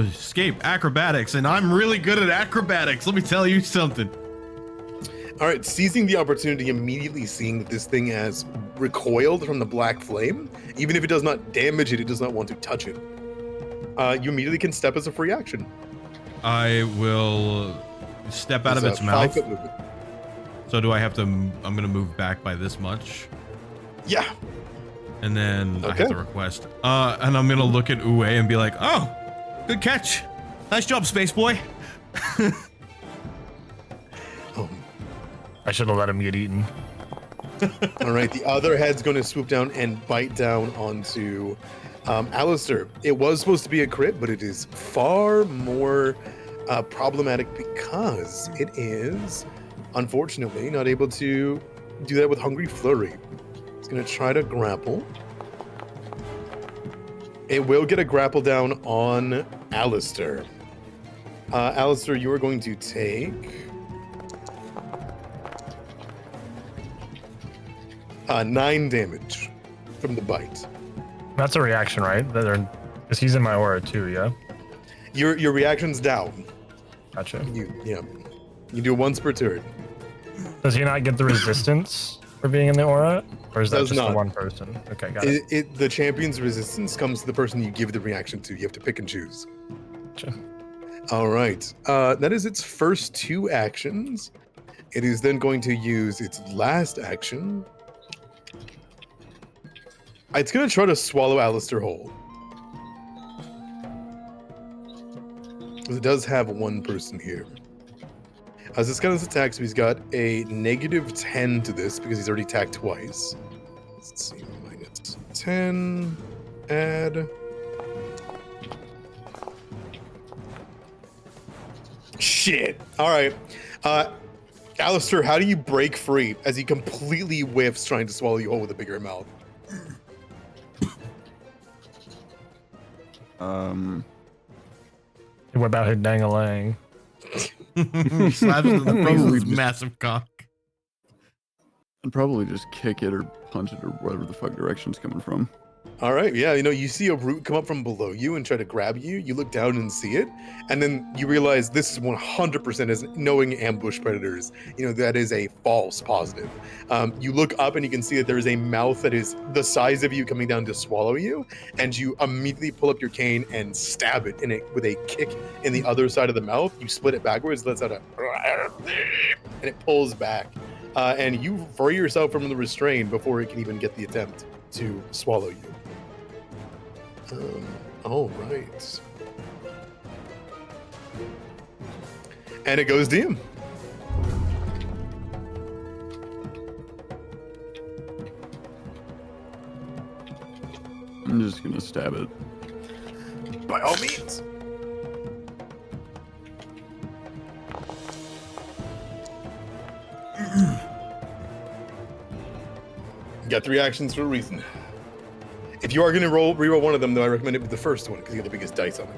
Escape acrobatics, and I'm really good at acrobatics. Let me tell you something. All right, seizing the opportunity, immediately seeing that this thing has recoiled from the black flame, even if it does not damage it, it does not want to touch it. You immediately can step as a free action. I will step out of its mouth. So do I have to? I'm gonna move back by this much. Yeah. And then I Okay. have to request. And I'm gonna look at Uwe and be like, "Oh, good catch. Nice job, space boy." I should have let him get eaten. All right, the other head's going to swoop down and bite down onto Alistair. It was supposed to be a crit, but it is far more problematic because it is, unfortunately, not able to do that with Hungry Flurry. It's going to try to grapple. It will get a grapple down on Alistair. Alistair, you are going to take 9 damage from the bite. That's a reaction, right? Because he's in my aura too, yeah? Your reaction's down. Gotcha. You do it once per turn. Does he not get the resistance for being in the aura? Or is that Does just not. the one person? Okay, got it. The champion's resistance comes to the person you give the reaction to. You have to pick and choose. Gotcha. All right. That is its first 2 actions. It is then going to use its last action. It's going to try to swallow Alistair whole. It does have one person here. As this guy's attacks, he's got a -10 to this because he's already attacked twice. Let's see, -10, add. Shit. All right. Alistair, how do you break free as he completely whiffs trying to swallow you whole with a bigger mouth? What about his dang-a-lang? Slaps it in the face Probably with his just- massive cock. I'd probably just kick it or punch it or whatever the fuck direction's coming from. All right, yeah, you see a root come up from below you and try to grab you. You look down and see it, and then you realize this is 100% as knowing ambush predators. That is a false positive. You look up and you can see that there is a mouth that is the size of you coming down to swallow you, and you immediately pull up your cane and stab it with a kick in the other side of the mouth. You split it backwards, lets out and it pulls back, and you free yourself from the restraint before it can even get the attempt to swallow you. All right. And it goes to him. I'm just gonna stab it. By all means. You got 3 actions for a reason. If you are going to reroll one of them, though, I recommend it with the first one because you get the biggest dice on it.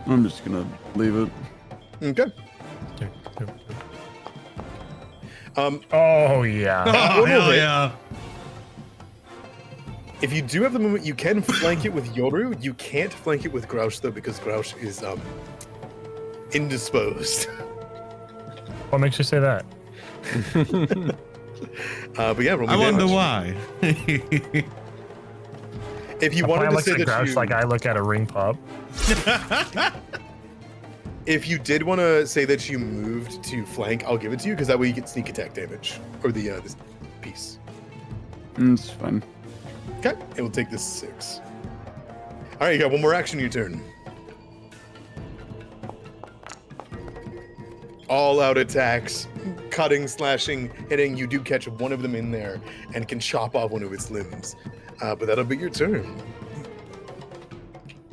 I'm just gonna leave it. Okay. Oh yeah. Oh, One hell will hit. yeah. If you do have the movement, you can flank it with Yoru. You can't flank it with Grouch, though, because Grouch is indisposed. What makes you say that? But yeah, roll me I wonder damage. why. If you If wanted I to look say at that Grouch you, like I look at a ring pop. if you did want to say that you moved to flank, I'll give it to you because that way you get sneak attack damage or the this piece. It's fine. Okay, it will take this 6. All right, you got one more action your turn. All out attacks, cutting, slashing, hitting. You do catch one of them in there and can chop off one of its limbs. But that'll be your turn.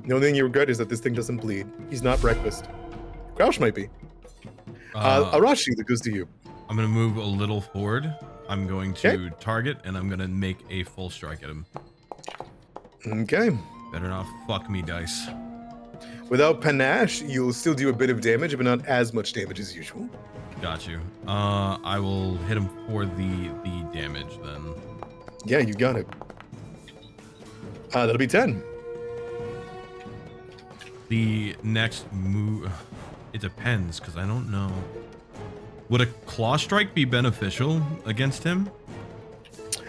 The only thing you regret is that this thing doesn't bleed. He's not breakfast. Grouch might be. Arashi, that goes to you. I'm gonna move a little forward. I'm going to target, and I'm gonna make a full strike at him. Okay. Better not fuck me, dice. Without panache, you'll still do a bit of damage, but not as much damage as usual. Got you. I will hit him for the damage then. Yeah, you got it. That'll be 10. The next move, it depends, because I don't know. Would a claw strike be beneficial against him?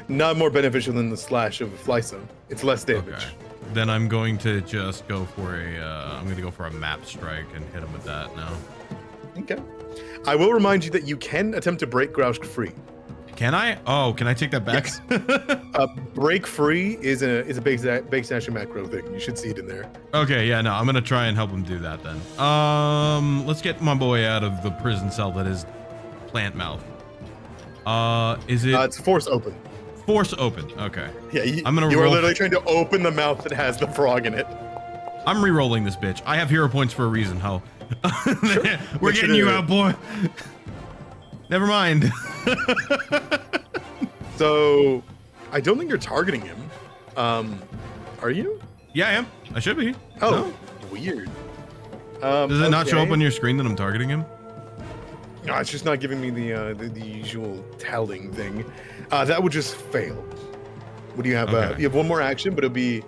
Not more beneficial than the slash of Flysa. It's less damage. Okay. Then I'm going to just go for I'm going to go for a map strike and hit him with that now. Okay. I will remind you that you can attempt to break Grouch free. Can I? Oh, can I take that back? Break free is a base action macro thing. You should see it in there. Okay, yeah, no, I'm gonna try and help him do that then. Let's get my boy out of the prison cell that is plant mouth. Is it? It's force open. Force open. Okay. Yeah, I'm gonna you are roll. literally trying to open the mouth that has the frog in it. I'm re-rolling this bitch. I have hero points for a reason, ho. We're Make sure getting you to- out, boy. Never mind. So, I don't think you're targeting him. Are you? Yeah, I am. I should be. Oh, No? weird. Does it not show up okay. on your screen that I'm targeting him? No, it's just not giving me the usual telling thing. That would just fail. What do you have? Okay. You have one more action, but it'll be.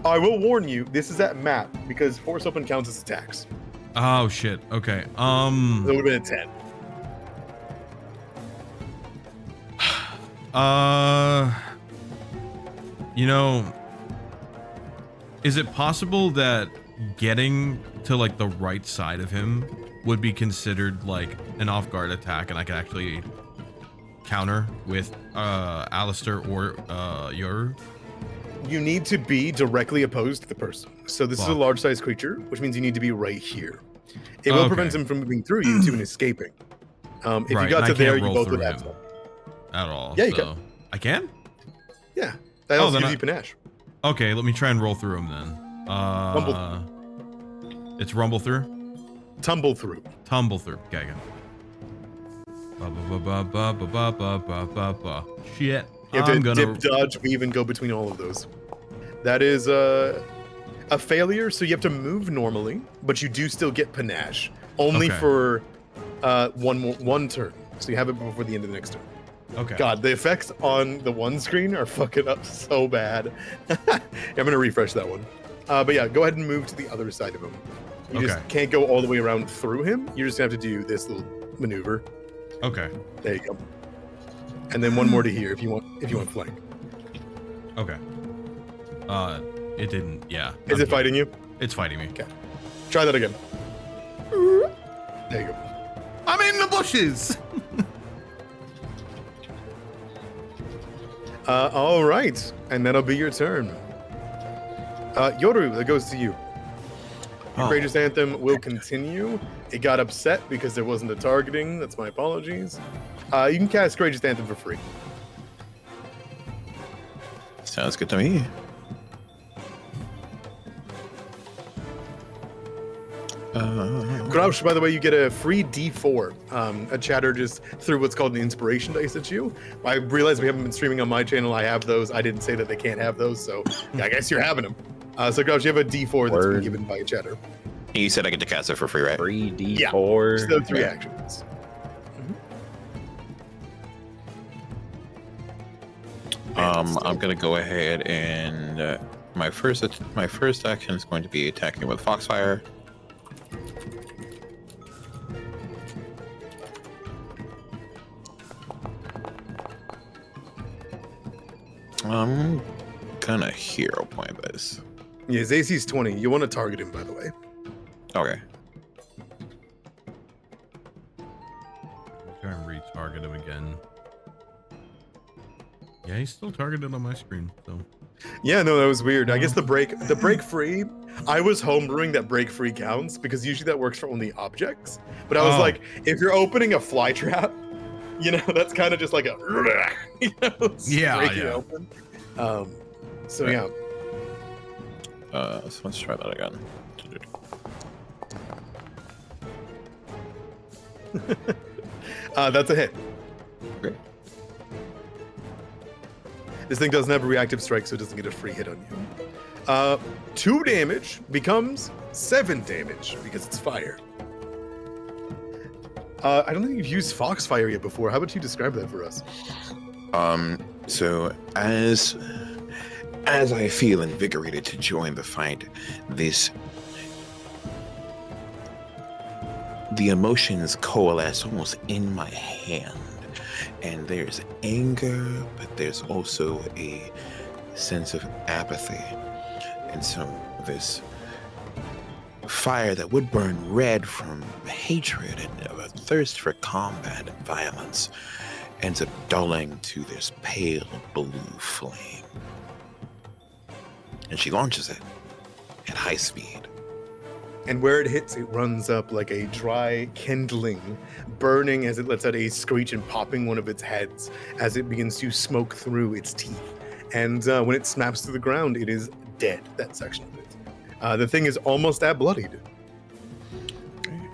I will warn you. This is at map because force open counts as attacks. Oh shit. Okay. So it would have been a 10. You know, is it possible that getting to like the right side of him would be considered like an off guard attack and I could actually counter with Alistair or Yoru? You need to be directly opposed to the person. So this is a Fuck. large sized creature, which means you need to be right here. It will prevent Okay. him from moving through you to and escaping. If Right, you and got I to there, can't you roll both through would have him. to. At all. Yeah, you so. I can? Yeah. That Oh, also then gives I- you panache. Okay, let me try and roll through him then. It's rumble through? Tumble through. Tumble through. Okay, good. Shit. You have to I'm gonna. dip, dodge, weave, and go between all of those. That is a failure, so you have to move normally, but you do still get panache. Only Okay. for one turn. So you have it before the end of the next turn. Okay. God, the effects on the one screen are fucking up so bad. I'm gonna refresh that one. But yeah, go ahead and move to the other side of him. You just Okay. can't go all the way around through him. You're just gonna have to do this little maneuver. Okay. There you go. And then one more to here if you want flank. Okay. It didn't. Yeah. Is I'm it good. fighting you? It's fighting me. Okay. Try that again. There you go. I'm in the bushes. All right, and that'll be your turn. Yoru, that goes to you. Your Oh. Courageous Anthem will continue. It got upset because there wasn't a targeting. That's my apologies. You can cast Courageous Anthem for free. Sounds good to me. Grouch, by the way, you get a free D4. A chatter just threw what's called an inspiration dice at you. I realized we haven't been streaming on my channel. I have those. I didn't say that they can't have those, so yeah, I guess you're having them. So Grouch, you have a D4 that's been Word. given by a chatter. You said I get to cast it for free, right? 3d4. Just those 3 actions. I'm gonna go ahead and my first action is going to be attacking with Foxfire. I'm gonna hero point this. Yeah, his AC's 20. You want to target him, by the way. Okay. Try and retarget him again. Yeah, he's still targeted on my screen, so. Yeah, no, that was weird. I guess the break free. I was homebrewing that break free counts because usually that works for only objects. But I was Oh. like, if you're opening a fly trap, you know, that's kind of just like a, you know, Yeah, breaking yeah. open. So yeah, So let's try that again. that's a hit. Okay. This thing doesn't have a reactive strike, so it doesn't get a free hit on you. 2 damage becomes 7 damage because it's fire. I don't think you've used Foxfire yet before. How about you describe that for us? So as I feel invigorated to join the fight, the emotions coalesce almost in my hand. And there's anger, but there's also a sense of apathy. And so this fire that would burn red from hatred and a thirst for combat and violence ends up dulling to this pale blue flame. And she launches it at high speed. And where it hits, it runs up like a dry kindling, burning as it lets out a screech and popping one of its heads as it begins to smoke through its teeth. And when it snaps to the ground, it is dead, that section of it. The thing is almost at bloodied.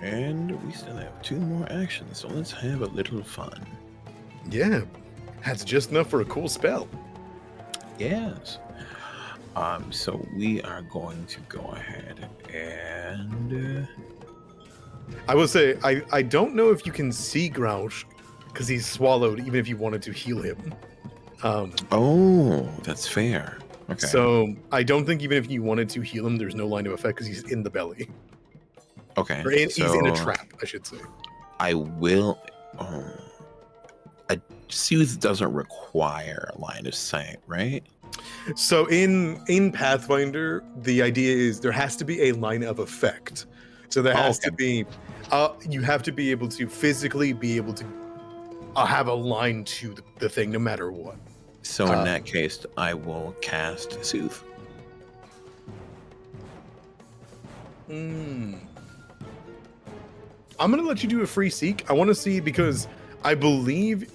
And we still have 2 more actions, so let's have a little fun. Yeah, that's just enough for a cool spell. Yes. So we are going to go ahead and I will say, I don't know if you can see Grouch because he's swallowed, even if you wanted to heal him. oh, that's fair. Okay. So I don't think even if you wanted to heal him, there's no line of effect because he's in the belly. okay. Or he's in a so trap, I should say. I will. A soothe doesn't require a line of sight, right? So in Pathfinder, the idea is there has to be a line of effect. So there has to be, you have to be able to physically be able to have a line to the thing, no matter what. So in that case, I will cast soothe. I'm gonna let you do a free seek. I want to see because I believe.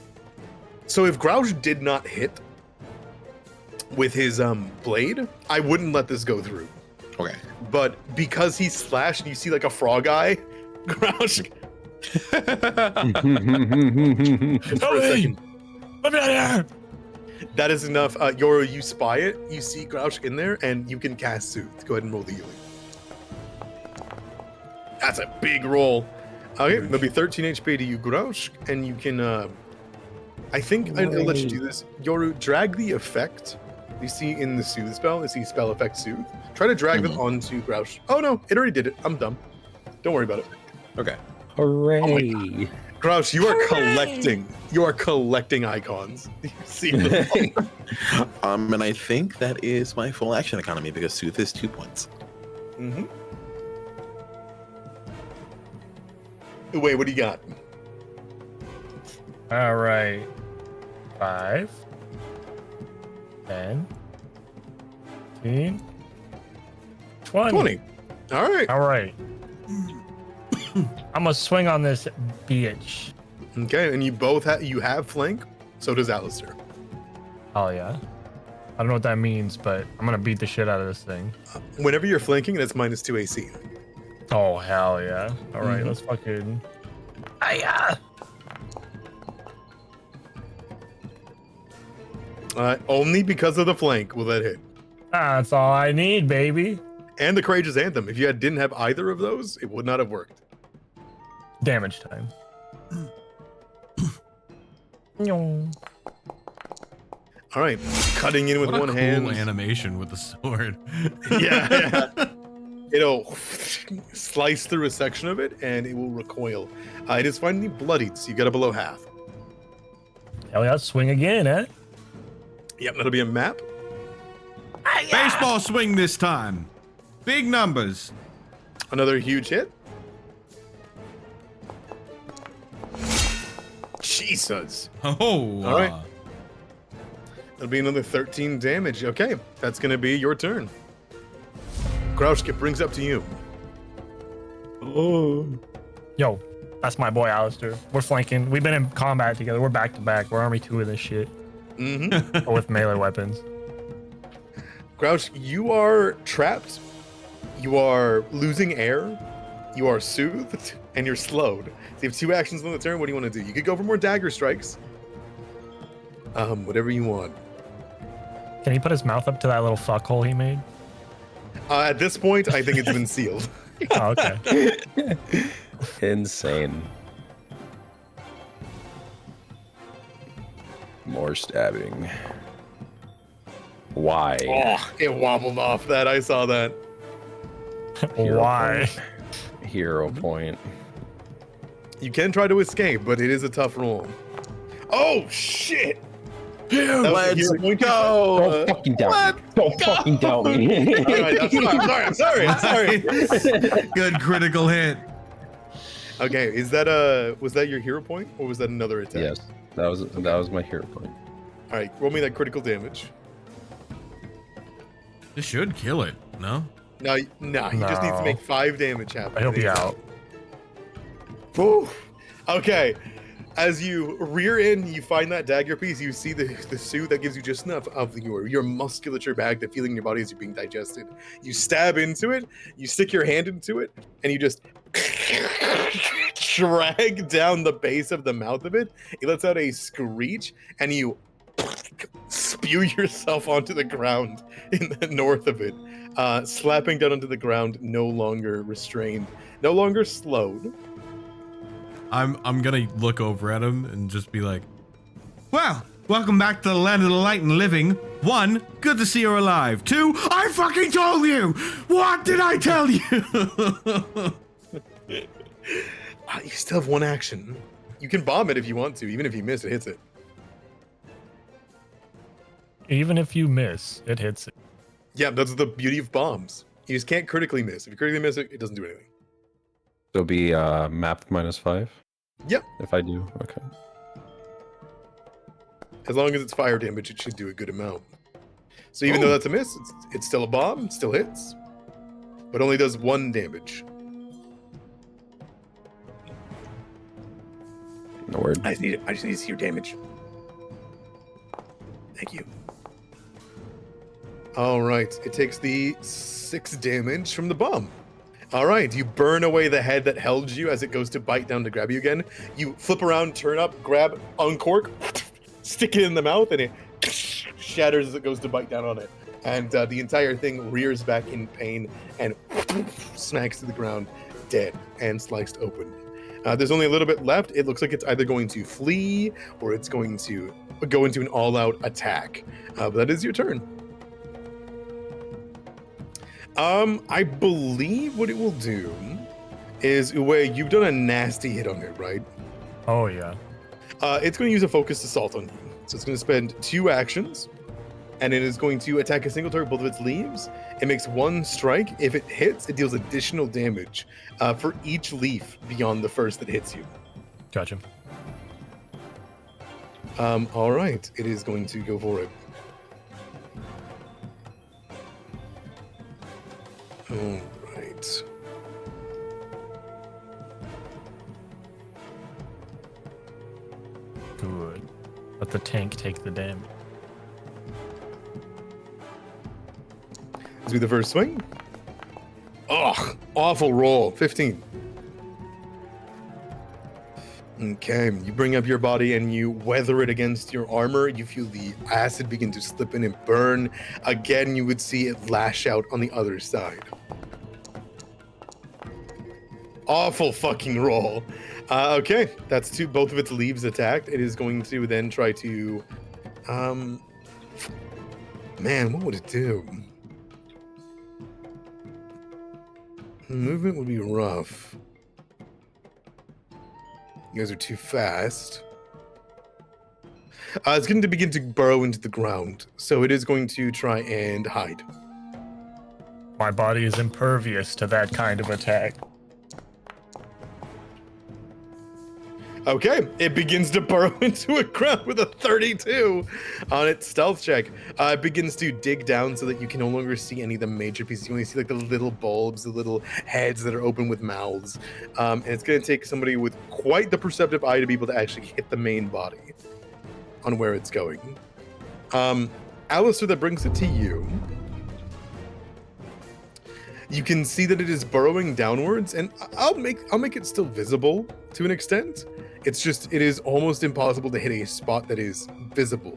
So if Grouch did not hit with his blade, I wouldn't let this go through. Okay. But because he's slashed, and you see like a frog eye, Grouch. Just for a second. Let me out of here! That is enough. Yoru, you spy it. You see Grouch in there, and you can cast Soothe. Go ahead and roll the healing. That's a big roll. Okay, there'll be 13 HP to you, Grouch, and you can. I think I'll let you do this. Yoru, drag the effect you see in the Soothe spell. You see spell effect Soothe. Try to drag them onto Grouch. Oh no, it already did it. I'm dumb. Don't worry about it. Okay. Hooray! Grouch, you are collecting. You are collecting icons. You see them all. And I think that is my full action economy because soothe is 2 points. Mm-hmm. Wait, what do you got? All right. 5. 10, 15, 20. 20. All right. All right. I'm gonna swing on this bitch. Okay, and you both have flank. So does Alistair. Oh yeah. I don't know what that means, but I'm gonna beat the shit out of this thing. Whenever you're flanking, that's -2 AC. Oh hell yeah! All right, Mhm. let's fucking. Hiya! Only because of the flank will that hit. That's all I need, baby. And the Courageous Anthem. If you didn't have either of those, it would not have worked. Damage time. Nyong. All right, cutting in with What a one cool hand. animation with the sword. Yeah. It'll slice through a section of it, and it will recoil. It is finally bloodied, so you got it below half. Hell yeah! Swing again, eh? Yep, that'll be a map. Baseball swing this time. Big numbers. Another huge hit. Jesus. Oh. All right. That'll be another 13 damage. Okay, that's going to be your turn. Grauschke brings up to you. Oh. Yo, that's my boy Alistair. We're flanking. We've been in combat together. We're back to back. We're Army 2 in this shit. Mm-hmm. Or with melee weapons. Grouch, you are trapped. You are losing air. You are soothed, and you're slowed. So you have 2 actions on the turn. What do you want to do? You could go for more dagger strikes. Whatever you want. Can he put his mouth up to that little fuck hole he made? At this point, I think it's been sealed. Oh, okay. Insane. More stabbing. Why? Oh, it wobbled off that. I saw that. Hero Why? point. Hero point. You can try to escape, but it is a tough roll. Oh, shit! Let's go! Don't fucking doubt me. Don't fucking doubt me. All right, I'm sorry. Good critical hit. Okay, was that your hero point, or was that another attack? Yes, that was my hero point. All right, roll me that critical damage. This should kill it. No. No, he just needs to No. make 5 damage happen. He'll be out. Whew. Okay. As you rear in, you find that dagger piece. You see the suit that gives you just enough of your musculature back, the feeling in your body as you're being digested. You stab into it. You stick your hand into it, and you just drag down the base of the mouth of it. It lets out a screech, and you spew yourself onto the ground in the north of it, slapping down onto the ground, no longer restrained, no longer slowed. I'm gonna look over at him and just be like, well, welcome back to the land of the light and living. 1, good to see you're alive. 2, I fucking told you! What did I tell you? You still have 1 action. You can bomb it if you want to. Even if you miss, it hits it. Even if you miss, it hits it. Yeah, that's the beauty of bombs. You just can't critically miss. If you critically miss it, it doesn't do anything. So it'll be mapped -5? Yep. If I do, okay. As long as it's fire damage, it should do a good amount. So even though that's a miss, it's still a bomb, it still hits, but only does 1 damage. No word. I just need to see your damage. Thank you. All right, it takes the 6 damage from the bomb. All right, you burn away the head that held you as it goes to bite down to grab you again. You flip around, turn up, grab, uncork, stick it in the mouth, and it shatters as it goes to bite down on it. And the entire thing rears back in pain and smacks to the ground, dead and sliced open. There's only a little bit left. It looks like it's either going to flee or it's going to go into an all-out attack. But that is your turn. I believe what it will do is, Uwe, you've done a nasty hit on it, right? Oh yeah. It's going to use a focused assault on you. So it's going to spend 2 actions, and it is going to attack a single target, both of its leaves. It makes 1 strike. If it hits, it deals additional damage for each leaf beyond the first that hits you. Gotcha. All right, it is going to go for it. All right. Good. Let the tank take the damage. This will be the first swing. Ugh, awful roll. 15. Okay, you bring up your body and you weather it against your armor. You feel the acid begin to slip in and burn. Again, you would see it lash out on the other side. Awful fucking roll. Okay, that's both of its leaves attacked. It is going to then try to, man, what would it do? Movement would be rough. You guys are too fast. It's going to begin to burrow into the ground, so it is going to try and hide. My body is impervious to that kind of attack. Okay, it begins to burrow into a ground with a 32 on its stealth check. It begins to dig down so that you can no longer see any of the major pieces. You only see like the little bulbs, the little heads that are open with mouths. And it's going to take somebody with quite the perceptive eye to be able to actually hit the main body on where it's going. Alistair, that brings it to you. You can see that it is burrowing downwards, and I'll make it still visible to an extent. It's just, it is almost impossible to hit a spot that is visible.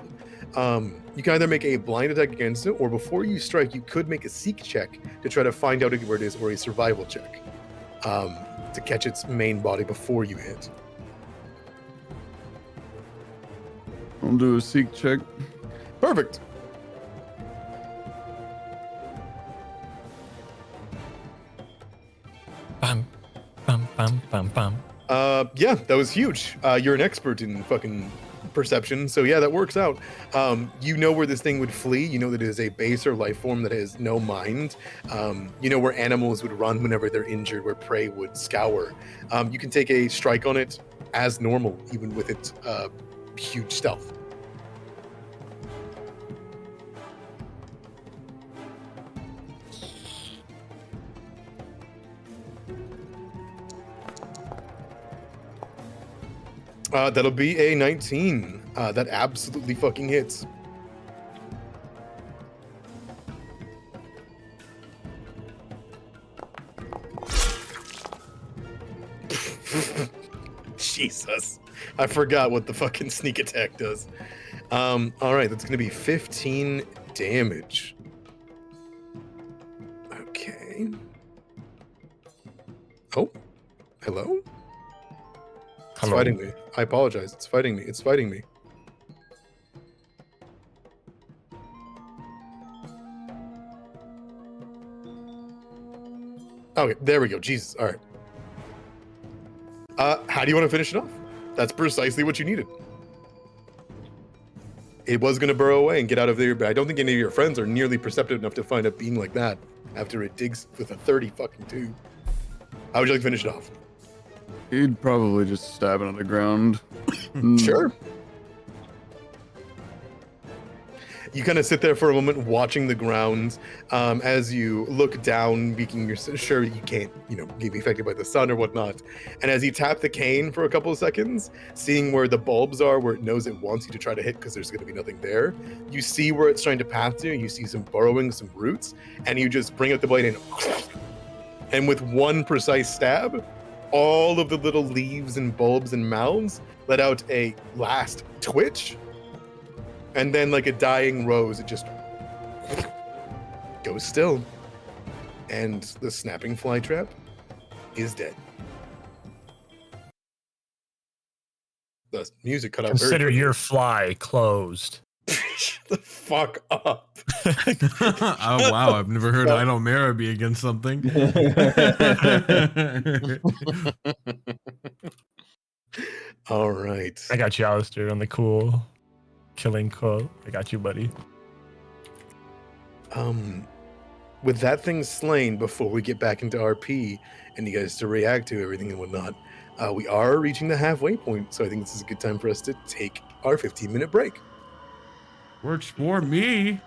You can either make a blind attack against it, or before you strike, you could make a seek check to try to find out where it is, or a survival check to catch its main body before you hit. I'll do a seek check. Perfect. Bam, bam, bam, bam, bam. Yeah, that was huge. You're an expert in fucking perception, so yeah, that works out. You know where this thing would flee. You know that it is a baser life form that has no mind. You know where animals would run whenever they're injured, where prey would scour. You can take a strike on it as normal, even with its huge stealth. That'll be a 19. That absolutely fucking hits. Jesus. I forgot what the fucking sneak attack does. Alright, that's gonna be 15 damage. Okay. Oh. Hello? It's Hello. fighting me. I apologize. It's fighting me. It's fighting me. Okay, there we go. Jesus. All right. How do you want to finish it off? That's precisely what you needed. It was going to burrow away and get out of there, but I don't think any of your friends are nearly perceptive enough to find a being like that after it digs with a 30 fucking 2. How would you like to finish it off? He'd probably just stab it on the ground. Sure. You kind of sit there for a moment watching the ground as you look down, making sure you can't, get affected by the sun or whatnot. And as you tap the cane for a couple of seconds, seeing where the bulbs are, where it knows it wants you to try to hit because there's going to be nothing there, you see where it's trying to path to, you see some burrowing, some roots, and you just bring up the blade and with one precise stab, all of the little leaves and bulbs and mouths let out a last twitch. And then, like a dying rose, it just goes still. And the snapping fly trap is dead. The music cut out. Consider your fly closed. Shut the fuck up. Oh wow, I've never heard Idomera be against something. All right. I got you, Alistair, on the cool killing quote. I got you, buddy. With that thing slain, before we get back into RP and you guys to react to everything and whatnot, we are reaching the halfway point. So I think this is a good time for us to take our 15-minute break. Works for me.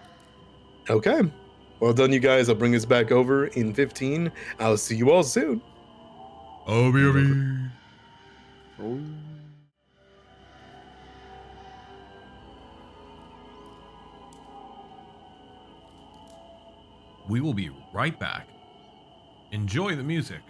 Okay. Well done, you guys. I'll bring us back over in 15. I'll see you all soon. Obi. Oh. We will be right back. Enjoy the music.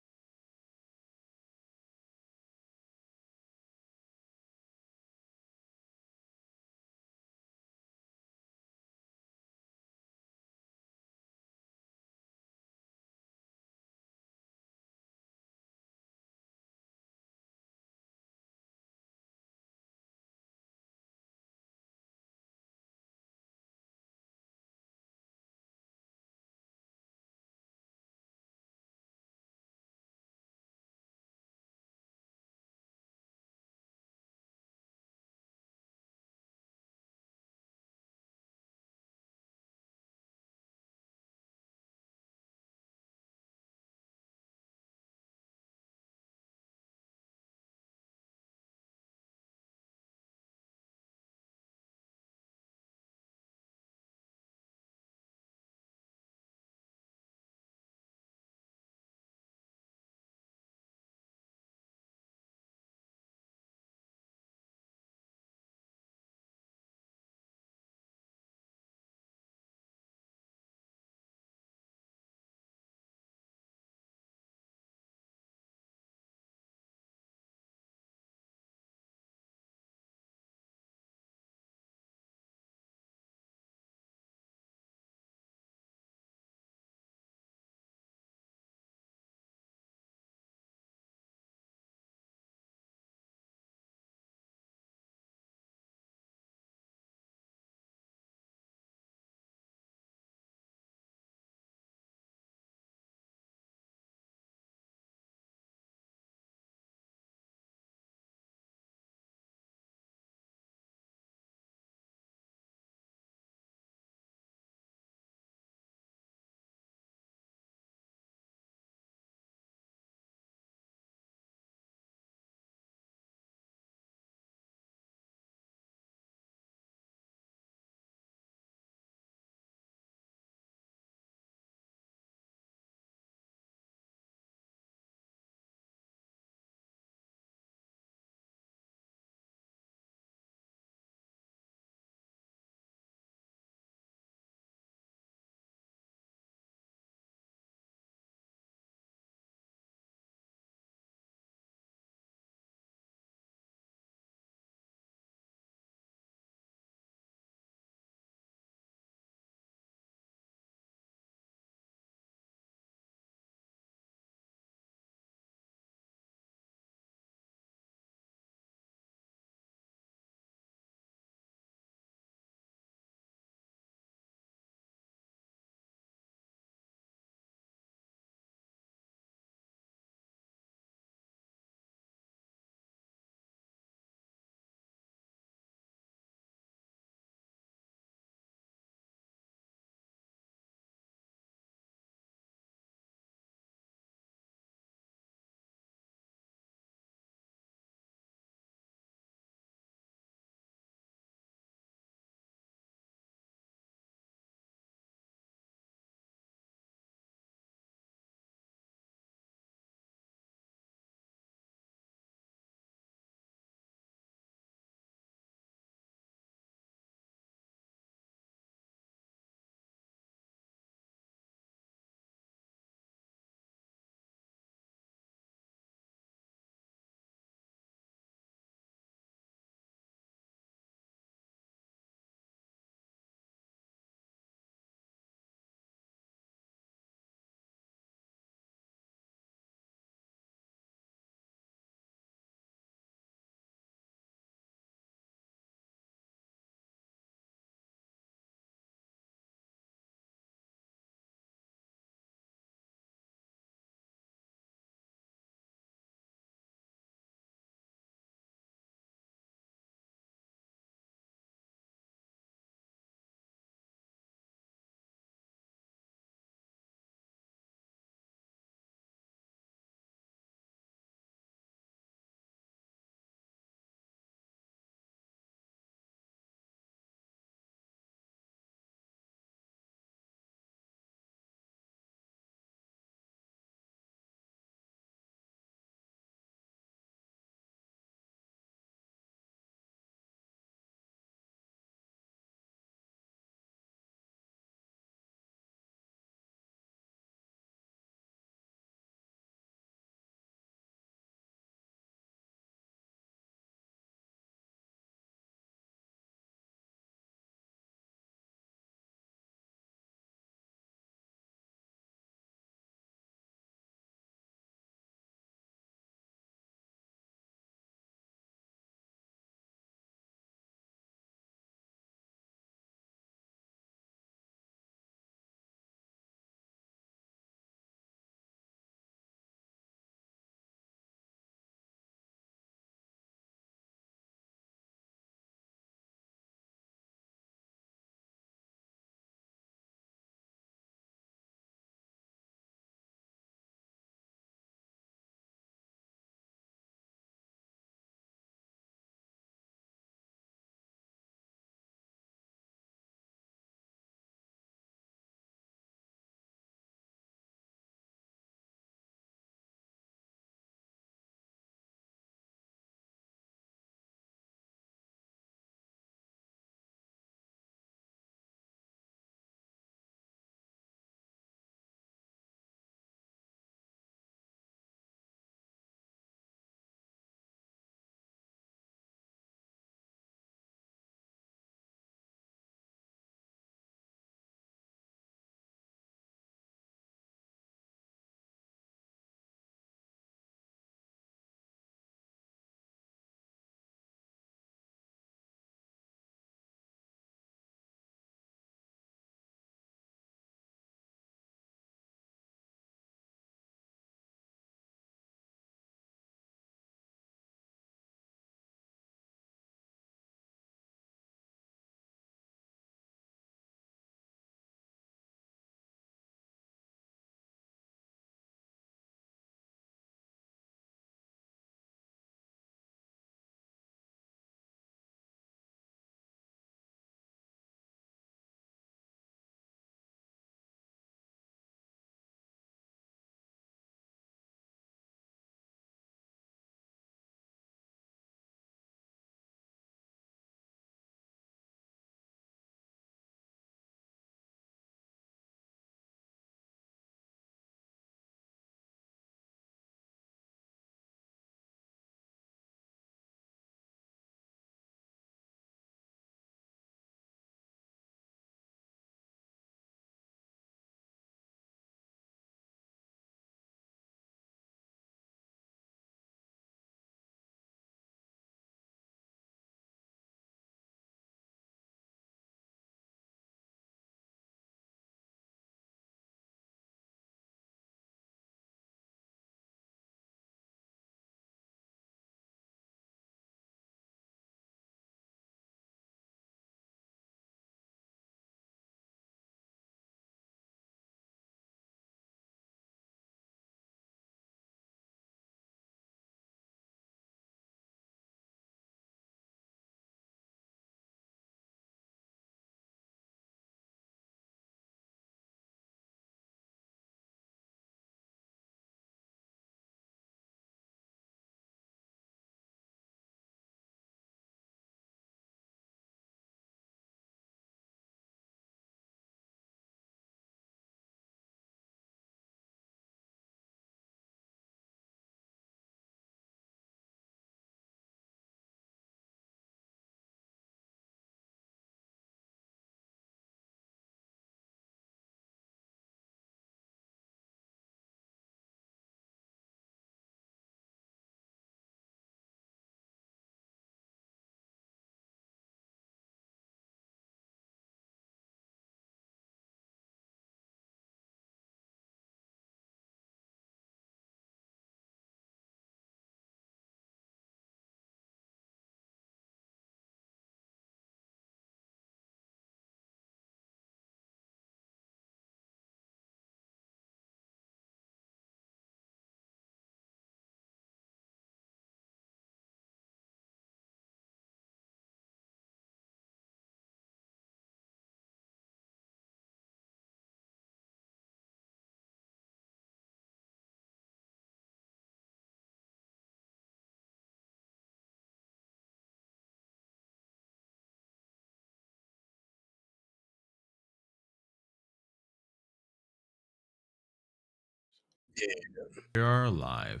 We are live.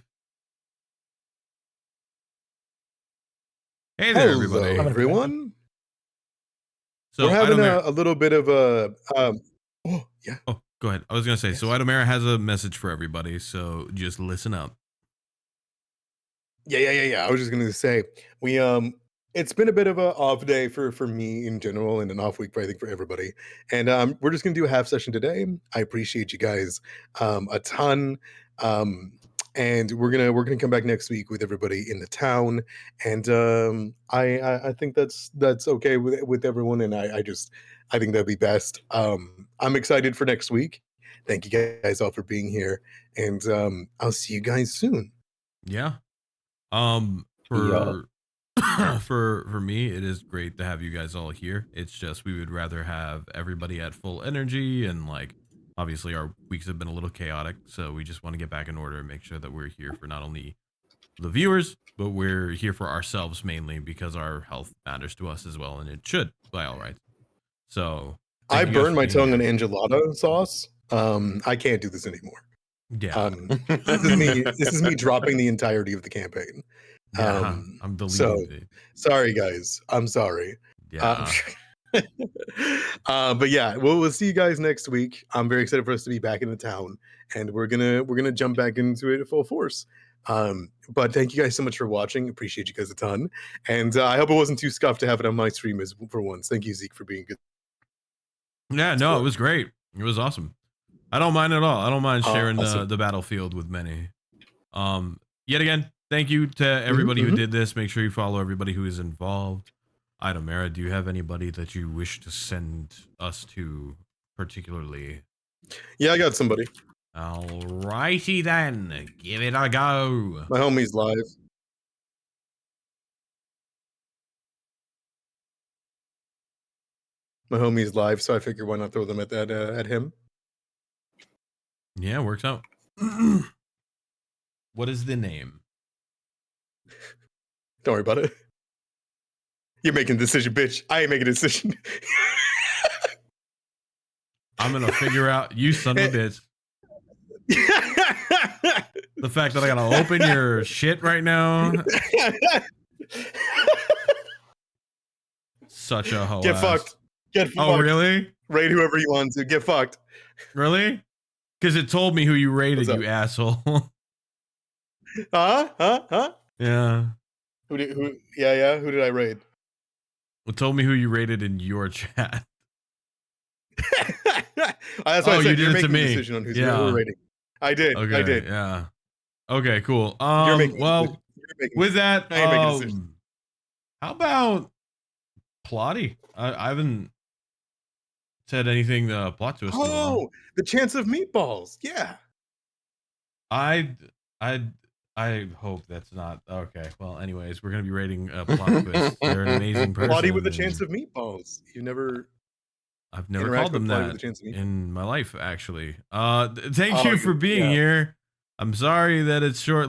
Hey there, Hello, everybody. everyone. So We're having Idomera- a little bit of a oh yeah. Oh, go ahead. I was gonna say. So Yes. Idomera has a message for everybody. So just listen up. Yeah. I was just gonna say we it's been a bit of a off day for me in general and an off week for I think for everybody. And we're just gonna do a half session today. I appreciate you guys a ton. And we're gonna come back next week with everybody in the town. And I think that's okay with everyone. And I think that'd be best. I'm excited for next week. Thank you guys all for being here. And I'll see you guys soon. Yeah. Yeah. For me, it is great to have you guys all here. It's just we would rather have everybody at full energy, and like obviously our weeks have been a little chaotic, so we just want to get back in order and make sure that we're here for not only the viewers, but we're here for ourselves mainly because our health matters to us as well, and it should by all rights. So I thank you guys burned for my being tongue here. on enchilada sauce. I can't do this anymore. Yeah. This is me dropping the entirety of the campaign. Yeah, I'm deleting So it. sorry guys. I'm sorry. Yeah. But yeah, we'll see you guys next week. I'm very excited for us to be back in the town, and we're gonna jump back into it at full force. But thank you guys so much for watching. Appreciate you guys a ton, and I hope it wasn't too scuffed to have it on my stream as for once. Thank you, Zeke, for being good. Yeah, no, it was great. It was awesome. I don't mind at all. I don't mind sharing Awesome. the battlefield with many. Yet again, thank you to everybody who did this. Make sure you follow everybody who is involved. Idomera, do you have anybody that you wish to send us to particularly? Yeah, I got somebody. Alrighty then, give it a go. My homie's live. My homie's live, so I figure why not throw them at that at him. Yeah, works out. What is the name? Don't worry about it. You're making a decision, bitch. I ain't making a decision. I'm gonna figure out, you son of a bitch. The fact that I gotta open your shit right now. Such a hoe. Get fucked. Get fucked. Oh, really? Raid whoever you want to. Get fucked. Really? Because it told me who you raided, What's up? you asshole. Huh? Yeah. Who? Yeah. Who did I raid? It told me who you raided in your chat. That's why I Oh, said you did you're it to making the me. decision on who's Yeah. who we're raiding. I did. Okay. I did. Yeah. Okay, cool. You're making Well, you're making with that, I ain't making decisions. how about Plotty? I haven't said anything plot twist. Oh, the chance of meatballs. Yeah. I hope that's not okay. Well, anyways, we're gonna be rating plot twist. They're an amazing person. Plotty with a chance and of meatballs. You never. I've never interact called them with Plotty that with a chance of meatballs. in my life, actually. Thank Oh, you for being yeah. here. I'm sorry that it's short